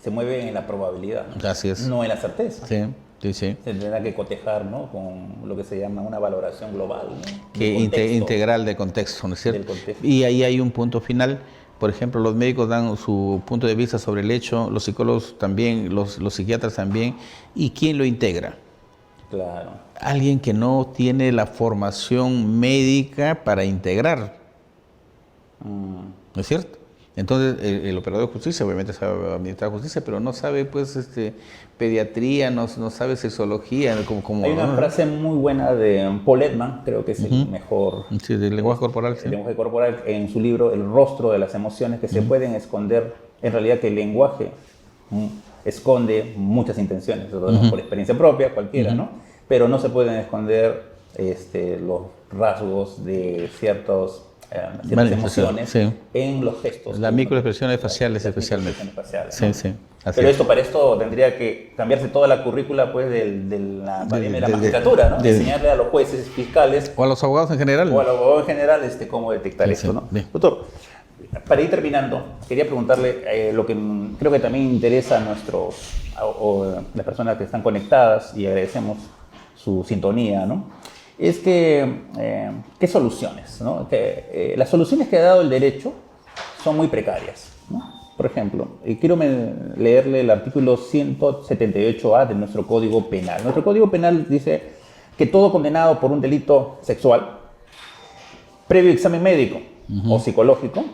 se mueven en la probabilidad, ¿no? Así es. No en la certeza. Sí. Se tendrá que cotejar, ¿no? Con lo que se llama una valoración global, ¿no? Integral de contexto, ¿no es cierto? Del contexto. Y ahí hay un punto final. Por ejemplo, los médicos dan su punto de vista sobre el hecho, los psicólogos también, los psiquiatras también. ¿Y quién lo integra? Claro. Alguien que no tiene la formación médica para integrar. ¿No es cierto? Entonces, el operador de justicia obviamente sabe administrar justicia, pero no sabe, pues, pediatría, no sabe sexología. Hay una frase muy buena de Paul Ekman, creo que es el mejor. Sí, del lenguaje corporal. El lenguaje corporal, en su libro El rostro de las emociones, que se pueden esconder. En realidad, que el lenguaje esconde muchas intenciones, por experiencia propia, cualquiera, ¿no? Pero no se pueden esconder los rasgos de ciertas emociones en los gestos. Las microexpresiones faciales especialmente. Sí, sí. Pero para esto tendría que cambiarse toda la currícula, pues, de la academia de la magistratura, ¿no? Enseñarle a los jueces, fiscales. O a los abogados en general. O a los abogados en general, cómo detectar esto, ¿no? Doctor, para ir terminando, quería preguntarle lo que creo que también interesa a las personas que están conectadas, y agradecemos su sintonía, ¿no? Es que, ¿qué soluciones? ¿No? Las soluciones que ha dado el derecho son muy precarias, ¿no? Por ejemplo, quiero leerle el artículo 178A de nuestro Código Penal. Nuestro Código Penal dice que todo condenado por un delito sexual, previo examen médico o psicológico,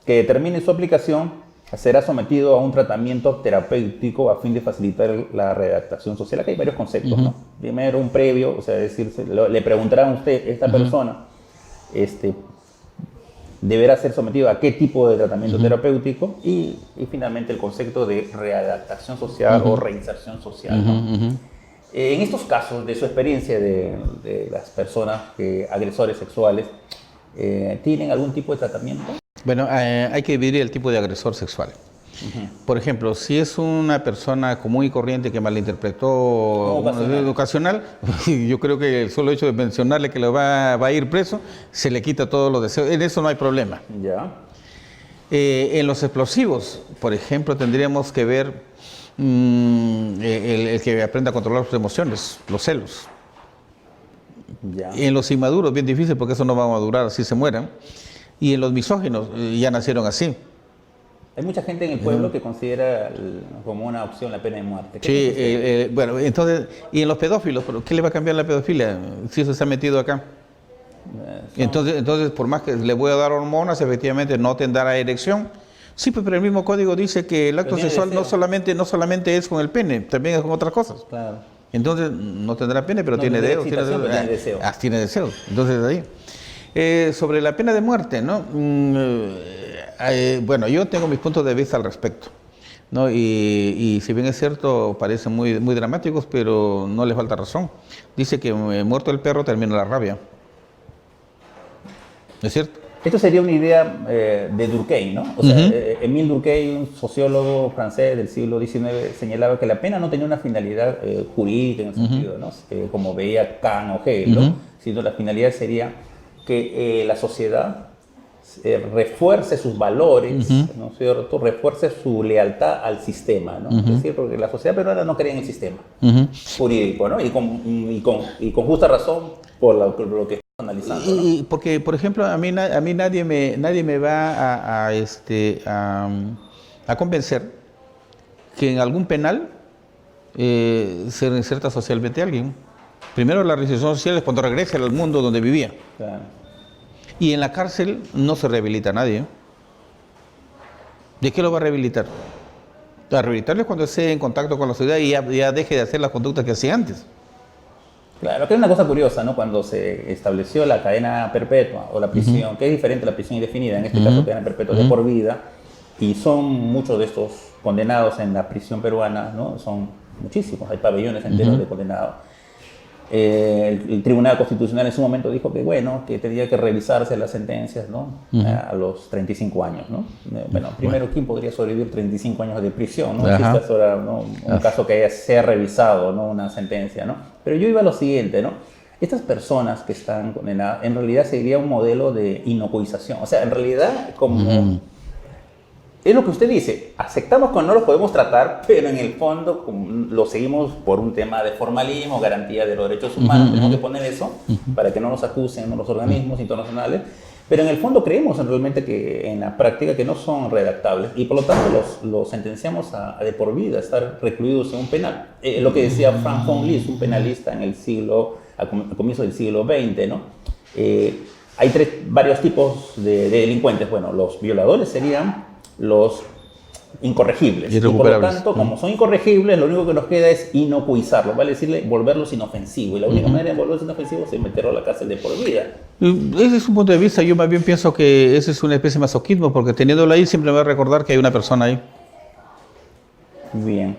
que determine su aplicación, será sometido a un tratamiento terapéutico a fin de facilitar la readaptación social. Acá hay varios conceptos, ¿no? Primero, un previo, o sea, le preguntarán a usted, esta persona deberá ser sometido a qué tipo de tratamiento terapéutico, y finalmente el concepto de readaptación social o reinserción social, ¿no? En estos casos, de su experiencia de las personas agresores sexuales, ¿tienen algún tipo de tratamiento? Bueno, hay que dividir el tipo de agresor sexual. Por ejemplo, si es una persona común y corriente que malinterpretó ocasional, yo creo que el solo hecho de mencionarle que va a ir preso, se le quita todos los deseos. En eso no hay problema. Ya. En los explosivos, por ejemplo, tendríamos que ver el que aprenda a controlar sus emociones, los celos. Ya. En los inmaduros, bien difícil, porque eso no va a madurar, así se mueran. Y en los misóginos, ya nacieron así. Hay mucha gente en el pueblo que considera como una opción la pena de muerte. Sí, bueno, entonces, y en los pedófilos, ¿pero qué le va a cambiar la pedofilia si eso está metido acá? Entonces, por más que le voy a dar hormonas, efectivamente no tendrá erección. Sí, pero el mismo código dice que el acto sexual no solamente es con el pene, también es con otras cosas. Claro. Entonces, no tendrá pene, pero tiene dedos. Tiene deseos. Entonces, ahí. Sobre la pena de muerte, ¿no? Bueno, yo tengo mis puntos de vista al respecto, ¿no? Y si bien es cierto, parecen muy, muy dramáticos, pero no les falta razón. Dice que muerto el perro termina la rabia. ¿Es cierto? Esto sería una idea de Durkheim, ¿no? O sea, Émile Durkheim, un sociólogo francés del siglo XIX, señalaba que la pena no tenía una finalidad jurídica en el sentido, ¿no? Como veía Kant o Hegel, ¿no? Sino la finalidad sería que la sociedad refuerce sus valores, ¿no es cierto? Refuerce su lealtad al sistema, ¿no? Es decir, porque la sociedad peruana no cree en el sistema jurídico, ¿no? Y con justa razón por lo que estamos analizando, ¿no? Y porque, por ejemplo, a mí nadie me va a convencer que en algún penal se reinserta socialmente a alguien. Primero, la reinserción social es cuando regresa al mundo donde vivía. Claro. Y en la cárcel no se rehabilita a nadie. ¿De qué lo va a rehabilitar? A rehabilitarlo es cuando esté en contacto con la sociedad y ya deje de hacer las conductas que hacía antes. Claro, que es una cosa curiosa, ¿no? Cuando se estableció la cadena perpetua o la prisión, que es diferente a la prisión indefinida, en este caso cadena perpetua de por vida, y son muchos de estos condenados en la prisión peruana, ¿no? Son muchísimos, hay pabellones enteros de condenados. El Tribunal Constitucional en su momento dijo que, bueno, que tenía que revisarse las sentencias, ¿no? A los 35 años, ¿no? Bueno, primero, ¿quién podría sobrevivir 35 años de prisión, ¿no? Si esta es ahora, ¿no? Un caso que sea revisado, ¿no? Una sentencia, ¿no? Pero yo iba a lo siguiente, ¿no? Estas personas que están condenadas, en realidad sería un modelo de inocuización. O sea, en realidad, como... Es lo que usted dice, aceptamos que no los podemos tratar, pero en el fondo lo seguimos por un tema de formalismo, garantía de los derechos humanos, tenemos que poner eso para que no nos acusen los organismos internacionales, Pero en el fondo creemos realmente que en la práctica que no son redactables y por lo tanto los sentenciamos a de por vida, a estar recluidos en un penal. Lo que decía Frank von Liszt, un penalista en el al comienzo del siglo XX, ¿no? Hay varios tipos de delincuentes. Bueno, los violadores serían los incorregibles. Y por lo tanto, como son incorregibles, lo único que nos queda es inocuizarlos, vale decirle, volverlos inofensivos. Y la única manera de volverlos inofensivos es meterlos a la cárcel de por vida. Ese es un punto de vista. Yo más bien pienso que ese es una especie de masoquismo, porque teniéndolo ahí siempre me va a recordar que hay una persona ahí. Bien.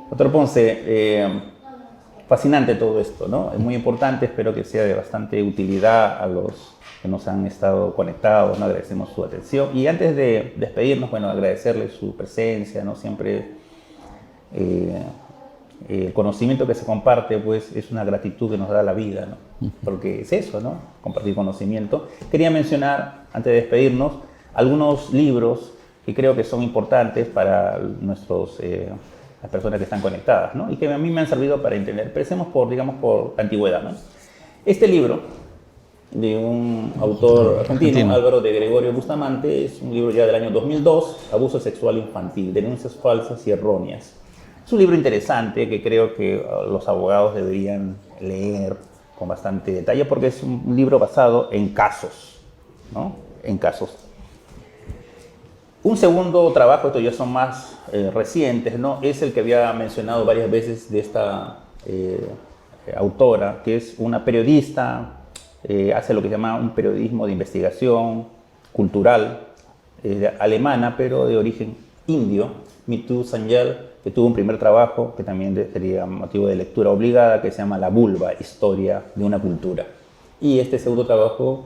Doctor Ponce, fascinante todo esto, ¿no? Es muy importante, espero que sea de bastante utilidad a los que nos han estado conectados, ¿no? Agradecemos su atención. Y antes de despedirnos, bueno, agradecerle su presencia, ¿no? Siempre el conocimiento que se comparte, pues, es una gratitud que nos da la vida, ¿no? Porque es eso, ¿no? Compartir conocimiento. Quería mencionar, antes de despedirnos, algunos libros que creo que son importantes para las personas que están conectadas, ¿no? Y que a mí me han servido para entender. Empecemos digamos, por antigüedad, ¿no? Este libro de un autor argentino, Álvaro de Gregorio Bustamante, es un libro ya del año 2002, Abuso sexual infantil, denuncias falsas y erróneas. Es un libro interesante que creo que los abogados deberían leer con bastante detalle porque es un libro basado en casos, ¿no? En casos. Un segundo trabajo, estos ya son más recientes, ¿no? Es el que había mencionado varias veces de esta autora, que es una periodista, hace lo que se llama un periodismo de investigación cultural alemana, pero de origen indio, Mitu Sanyal, que tuvo un primer trabajo que también sería motivo de lectura obligada, que se llama La vulva, historia de una cultura. Y este segundo trabajo,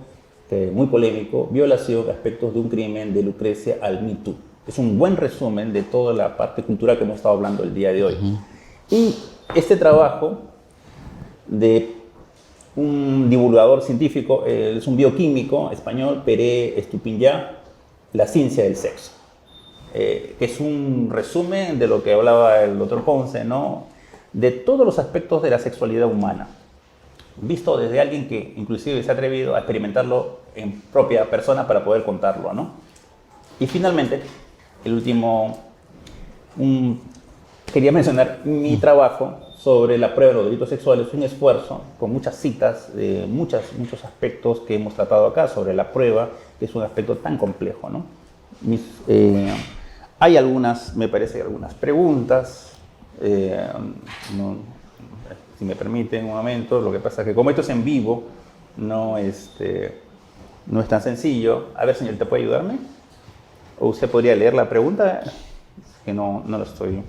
muy polémico, Violación, aspectos de un crimen de Lucrecia al Me Too. Es un buen resumen de toda la parte cultural que hemos estado hablando el día de hoy. Y este trabajo de un divulgador científico, es un bioquímico español, Pere Estupiñán, La ciencia del sexo, que es un resumen de lo que hablaba el doctor Ponce, ¿no? De todos los aspectos de la sexualidad humana, visto desde alguien que inclusive se ha atrevido a experimentarlo en propia persona para poder contarlo, ¿no? Y finalmente, el último, quería mencionar mi trabajo sobre la prueba de los delitos sexuales, un esfuerzo con muchas citas de muchos aspectos que hemos tratado acá sobre la prueba, que es un aspecto tan complejo, ¿no? Hay algunas, me parece, algunas preguntas, si me permiten un momento. Lo que pasa es que como esto es en vivo, no es tan sencillo. A ver, señorita, ¿puede ayudarme? ¿O usted podría leer la pregunta? Que no lo estoy...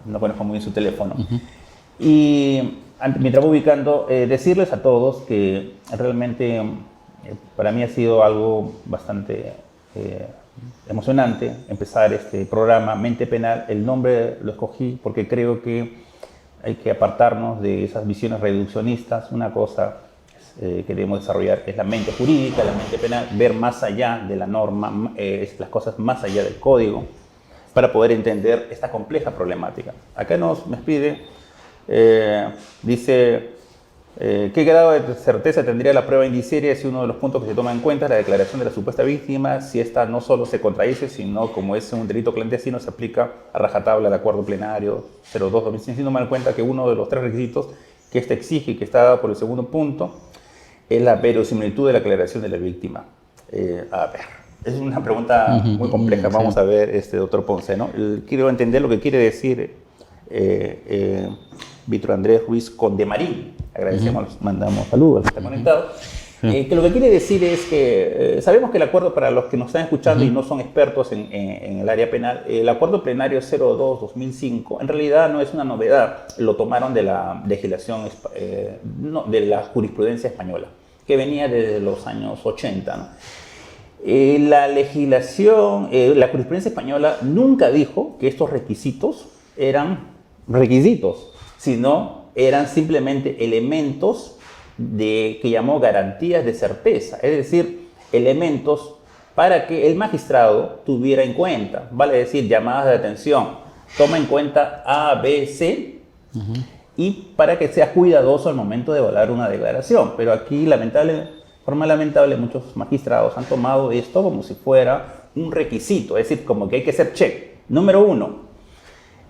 No conozco muy bien su teléfono. Y mientras voy ubicando, decirles a todos que realmente para mí ha sido algo bastante emocionante empezar este programa Mente Penal. El nombre lo escogí porque creo que hay que apartarnos de esas visiones reduccionistas. Una cosa que debemos desarrollar es la mente jurídica, la mente penal, ver más allá de la norma, las cosas más allá del código, para poder entender esta compleja problemática. Acá me pide, dice, ¿qué grado de certeza tendría la prueba indiciaria? Es uno de los puntos que se toma en cuenta, la declaración de la supuesta víctima, si esta no solo se contradice, sino como es un delito clandestino, se aplica a rajatabla el acuerdo plenario 02-2005, sin tomar en cuenta que uno de los 3 requisitos que este exige y que está dado por el segundo punto es la verosimilitud de la declaración de la víctima. A ver. Es una pregunta muy compleja. Vamos a ver, doctor Ponce, ¿no? Quiero entender lo que quiere decir Víctor Andrés Ruiz Condemarín. Agradecemos, mandamos saludos, está conectado. Que lo que quiere decir es que sabemos que el acuerdo, para los que nos están escuchando y no son expertos en el área penal, el acuerdo plenario 02-2005 en realidad no es una novedad. Lo tomaron de la legislación, de la jurisprudencia española, que venía desde los años 80, ¿no? La legislación, la jurisprudencia española nunca dijo que estos requisitos eran requisitos, sino eran simplemente elementos que llamó garantías de certeza, es decir, elementos para que el magistrado tuviera en cuenta, vale decir, llamadas de atención, toma en cuenta A, B, C, y para que sea cuidadoso al momento de evaluar una declaración. Pero aquí, lamentablemente, forma lamentable, muchos magistrados han tomado esto como si fuera un requisito, es decir, como que hay que hacer check. Número 1,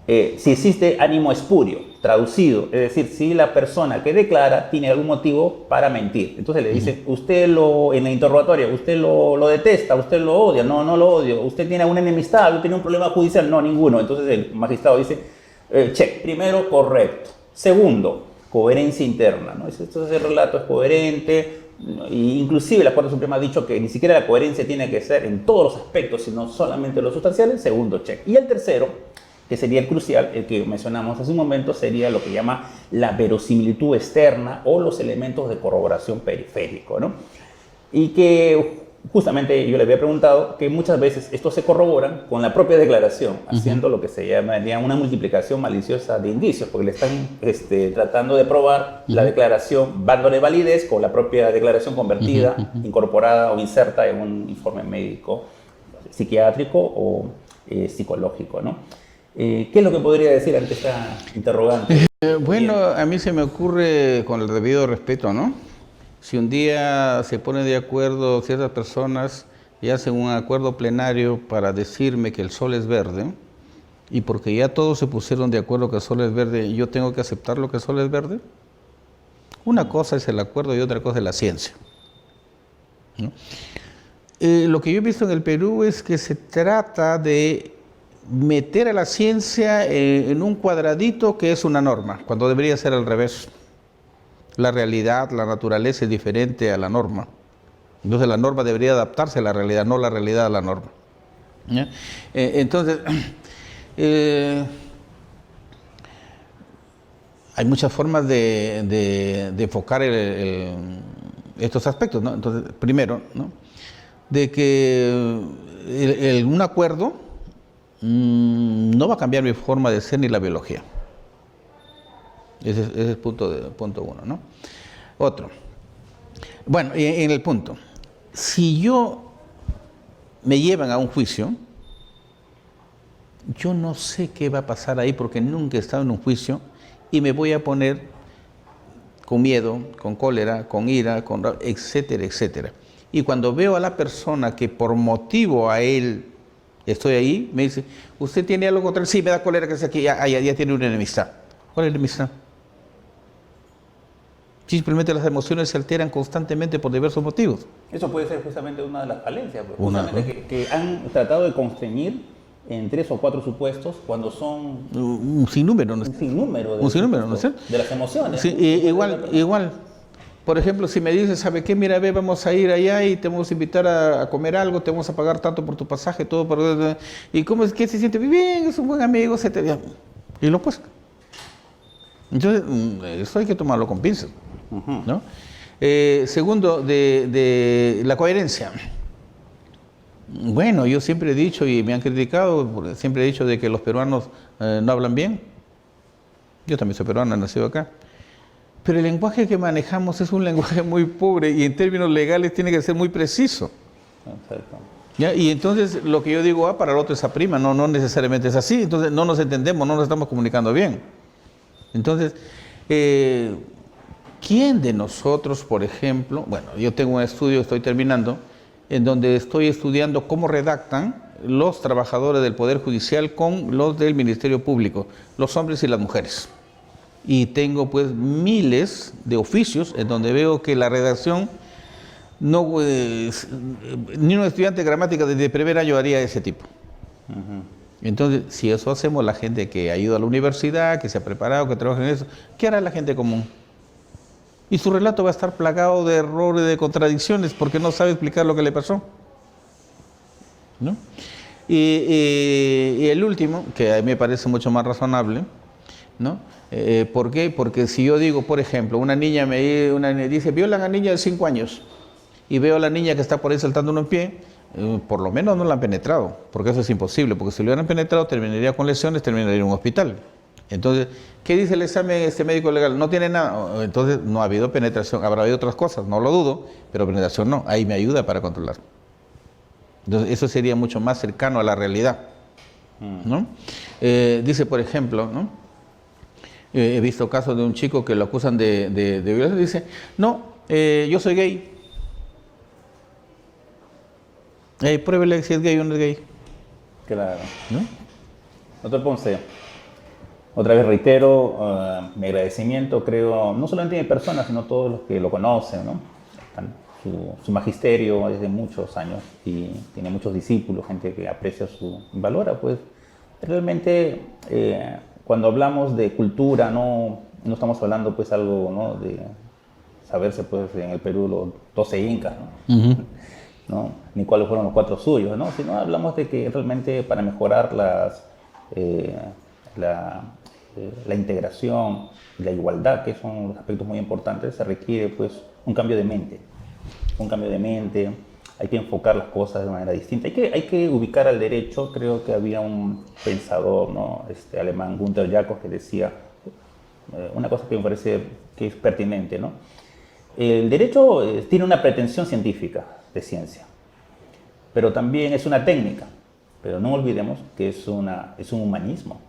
si existe ánimo espurio, traducido, es decir, si la persona que declara tiene algún motivo para mentir. Entonces le dicen, usted en la interrogatoria, usted lo detesta, usted lo odia, no, no lo odio, usted tiene una enemistad, usted tiene un problema judicial, no, ninguno. Entonces el magistrado dice, check, primero, correcto. Segundo, coherencia interna, ¿no? Entonces el relato es coherente, e inclusive la Corte Suprema ha dicho que ni siquiera la coherencia tiene que ser en todos los aspectos, sino solamente los sustanciales. Segundo, check. Y el tercero, que sería el crucial, el que mencionamos hace un momento, sería lo que llama la verosimilitud externa o los elementos de corroboración periférico, ¿no? Y que justamente yo le había preguntado que muchas veces estos se corroboran con la propia declaración, haciendo lo que se llamaría una multiplicación maliciosa de indicios, porque le están tratando de probar la declaración, dándole validez con la propia declaración convertida, incorporada o inserta en un informe médico, psiquiátrico o psicológico, ¿no? ¿Qué es lo que podría decir ante esta interrogante? Bueno, a mí se me ocurre, con el debido respeto, ¿no? Si un día se ponen de acuerdo ciertas personas y hacen un acuerdo plenario para decirme que el sol es verde, y porque ya todos se pusieron de acuerdo que el sol es verde, ¿yo tengo que aceptar lo que el sol es verde? Una cosa es el acuerdo y otra cosa es la ciencia, ¿no? Lo que yo he visto en el Perú es que se trata de meter a la ciencia en un cuadradito que es una norma, cuando debería ser al revés. La realidad, la naturaleza es diferente a la norma. Entonces la norma debería adaptarse a la realidad, no la realidad a la norma. ¿Ya? Entonces, hay muchas formas de enfocar estos aspectos, ¿no? Entonces, primero, ¿no? De que un acuerdo no va a cambiar mi forma de ser ni la biología. Ese es el punto uno, ¿no? Otro. Bueno, en el punto. Si me llevan a un juicio, yo no sé qué va a pasar ahí porque nunca he estado en un juicio y me voy a poner con miedo, con cólera, con ira, etcétera, etcétera. Y cuando veo a la persona que por motivo a él estoy ahí, me dice, ¿usted tiene algo contra él? Sí, me da cólera que sea aquí, ya tiene una enemistad. ¿Cuál es la enemistad? Simplemente las emociones se alteran constantemente por diversos motivos. Eso puede ser justamente una de las falencias, pues, justamente que han tratado de constreñir en 3 o 4 supuestos cuando son un sinnúmero, ¿no? Un sinnúmero, ¿no es cierto? De las emociones. Sí, igual. Por ejemplo, si me dices, ¿sabe qué? Mira, vamos a ir allá y te vamos a invitar a comer algo, te vamos a pagar tanto por tu pasaje, todo por... ¿Y cómo es que se siente? Bien, es un buen amigo, y lo pues. Entonces, eso hay que tomarlo con pinzas, ¿no? Segundo, de la coherencia. Bueno, yo siempre he dicho, y me han criticado, siempre he dicho de que los peruanos no hablan bien. Yo también soy peruano, nacido acá. Pero el lenguaje que manejamos es un lenguaje muy pobre y en términos legales tiene que ser muy preciso. Exacto. ¿Ya? Y entonces lo que yo digo para el otro es prima, no necesariamente es así. Entonces no nos entendemos, no nos estamos comunicando bien. Entonces, ¿quién de nosotros, por ejemplo, bueno, yo tengo un estudio, estoy terminando, en donde estoy estudiando cómo redactan los trabajadores del Poder Judicial con los del Ministerio Público, los hombres y las mujeres. Y tengo pues miles de oficios en donde veo que la redacción, ni un estudiante de gramática desde primer año haría ese tipo. Entonces, si eso hacemos, la gente que ha ido a la universidad, que se ha preparado, que trabaja en eso, ¿qué hará la gente común? Y su relato va a estar plagado de errores, de contradicciones, porque no sabe explicar lo que le pasó, ¿no? Y el último, que a mí me parece mucho más razonable, ¿no? ¿Por qué? Porque si yo digo, por ejemplo, una niña dice, violan a una niña de 5 años, y veo a la niña que está por ahí saltando en pie, por lo menos no la han penetrado, porque eso es imposible, porque si lo hubieran penetrado terminaría con lesiones, terminaría en un hospital. Entonces, ¿qué dice el examen médico legal? No tiene nada, entonces no ha habido penetración, habrá habido otras cosas, no lo dudo, pero penetración no, ahí me ayuda para controlar. Entonces, eso sería mucho más cercano a la realidad, ¿no? Dice, por ejemplo, ¿no? He visto casos de un chico que lo acusan de violencia, dice, no, yo soy gay. Pruébele si es gay o no es gay. Claro. ¿No? Doctor Ponce, otra vez reitero mi agradecimiento, creo, no solamente a mi persona, sino a todos los que lo conocen, ¿no? Su magisterio desde muchos años y tiene muchos discípulos, gente que aprecia y valora, pues realmente cuando hablamos de cultura no estamos hablando pues algo, ¿no? De saberse pues en el Perú los 12 incas, ¿no? Uh-huh. ¿No? Ni cuáles fueron los 4 suyos, ¿no? Sino hablamos de que realmente para mejorar la integración y la igualdad, que son los aspectos muy importantes, se requiere pues un cambio de mente. Hay que enfocar las cosas de manera distinta. Hay que ubicar al derecho. Creo que había un pensador, ¿no? Alemán, Günther Jacobs, que decía una cosa que me parece que es pertinente, ¿no? El derecho tiene una pretensión científica de ciencia, pero también es una técnica. Pero no olvidemos que es un humanismo.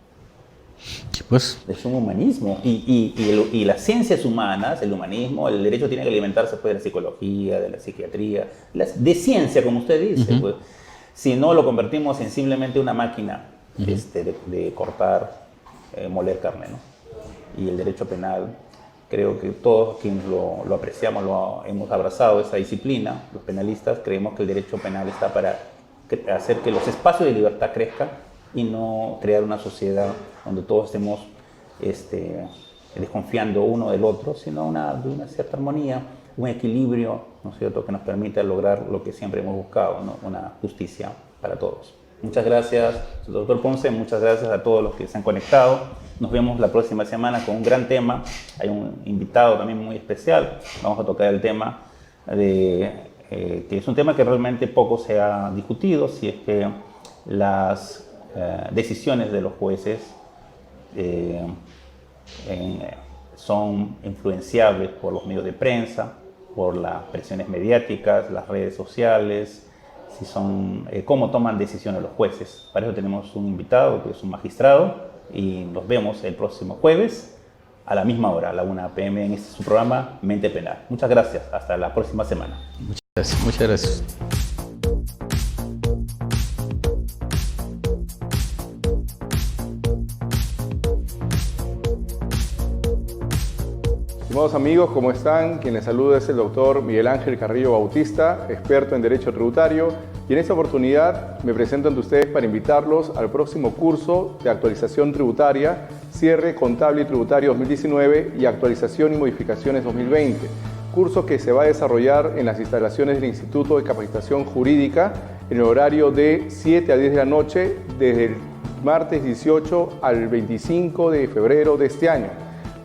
Pues. Es un humanismo. Y las ciencias humanas, el humanismo, el derecho tiene que alimentarse pues, de la psicología, de la psiquiatría, de ciencia, como usted dice. Uh-huh. Pues. Si no, lo convertimos en simplemente una máquina uh-huh. de cortar, moler carne, ¿no? Y el derecho penal, creo que todos quienes lo apreciamos, hemos abrazado esa disciplina, los penalistas, creemos que el derecho penal está para hacer que los espacios de libertad crezcan y no crear una sociedad donde todos estemos desconfiando uno del otro, sino de una cierta armonía, un equilibrio, ¿no es cierto?, que nos permita lograr lo que siempre hemos buscado, ¿no? Una justicia para todos. Muchas gracias, doctor Ponce, muchas gracias a todos los que se han conectado. Nos vemos la próxima semana con un gran tema. Hay un invitado también muy especial. Vamos a tocar el tema que es un tema que realmente poco se ha discutido, si es que las decisiones de los jueces son influenciables por los medios de prensa, por las presiones mediáticas, las redes sociales, cómo toman decisiones los jueces. Para eso tenemos un invitado que es un magistrado y nos vemos el próximo jueves a la misma hora, a la 1 p.m. en su programa Mente Penal. Muchas gracias. Hasta la próxima semana. Muchas gracias. Estimados amigos, ¿cómo están? Quien les saluda es el doctor Miguel Ángel Carrillo Bautista, experto en Derecho Tributario, y en esta oportunidad me presento ante ustedes para invitarlos al próximo curso de actualización tributaria, cierre contable y tributario 2019 y actualización y modificaciones 2020, curso que se va a desarrollar en las instalaciones del Instituto de Capacitación Jurídica en el horario de 7 a 10 de la noche desde el martes 18 al 25 de febrero de este año.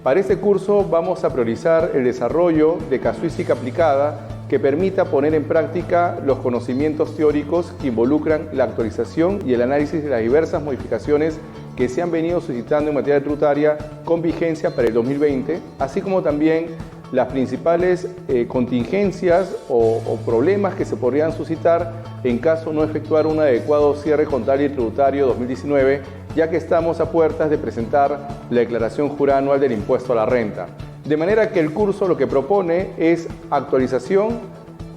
Para este curso vamos a priorizar el desarrollo de casuística aplicada que permita poner en práctica los conocimientos teóricos que involucran la actualización y el análisis de las diversas modificaciones que se han venido suscitando en materia tributaria con vigencia para el 2020, así como también las principales contingencias o problemas que se podrían suscitar en caso no efectuar un adecuado cierre contable y tributario 2019, ya que estamos a puertas de presentar la declaración jurada anual del impuesto a la renta. De manera que el curso lo que propone es actualización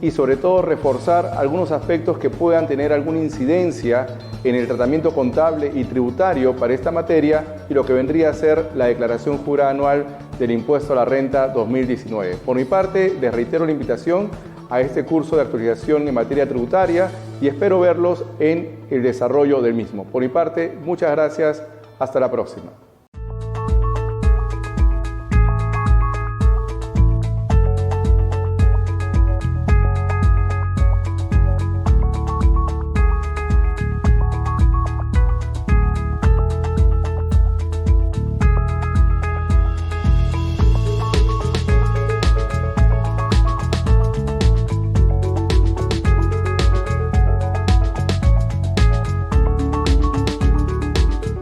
y sobre todo reforzar algunos aspectos que puedan tener alguna incidencia en el tratamiento contable y tributario para esta materia y lo que vendría a ser la declaración jurada anual del impuesto a la renta 2019. Por mi parte, les reitero la invitación a este curso de actualización en materia tributaria y espero verlos en el desarrollo del mismo. Por mi parte, muchas gracias. Hasta la próxima.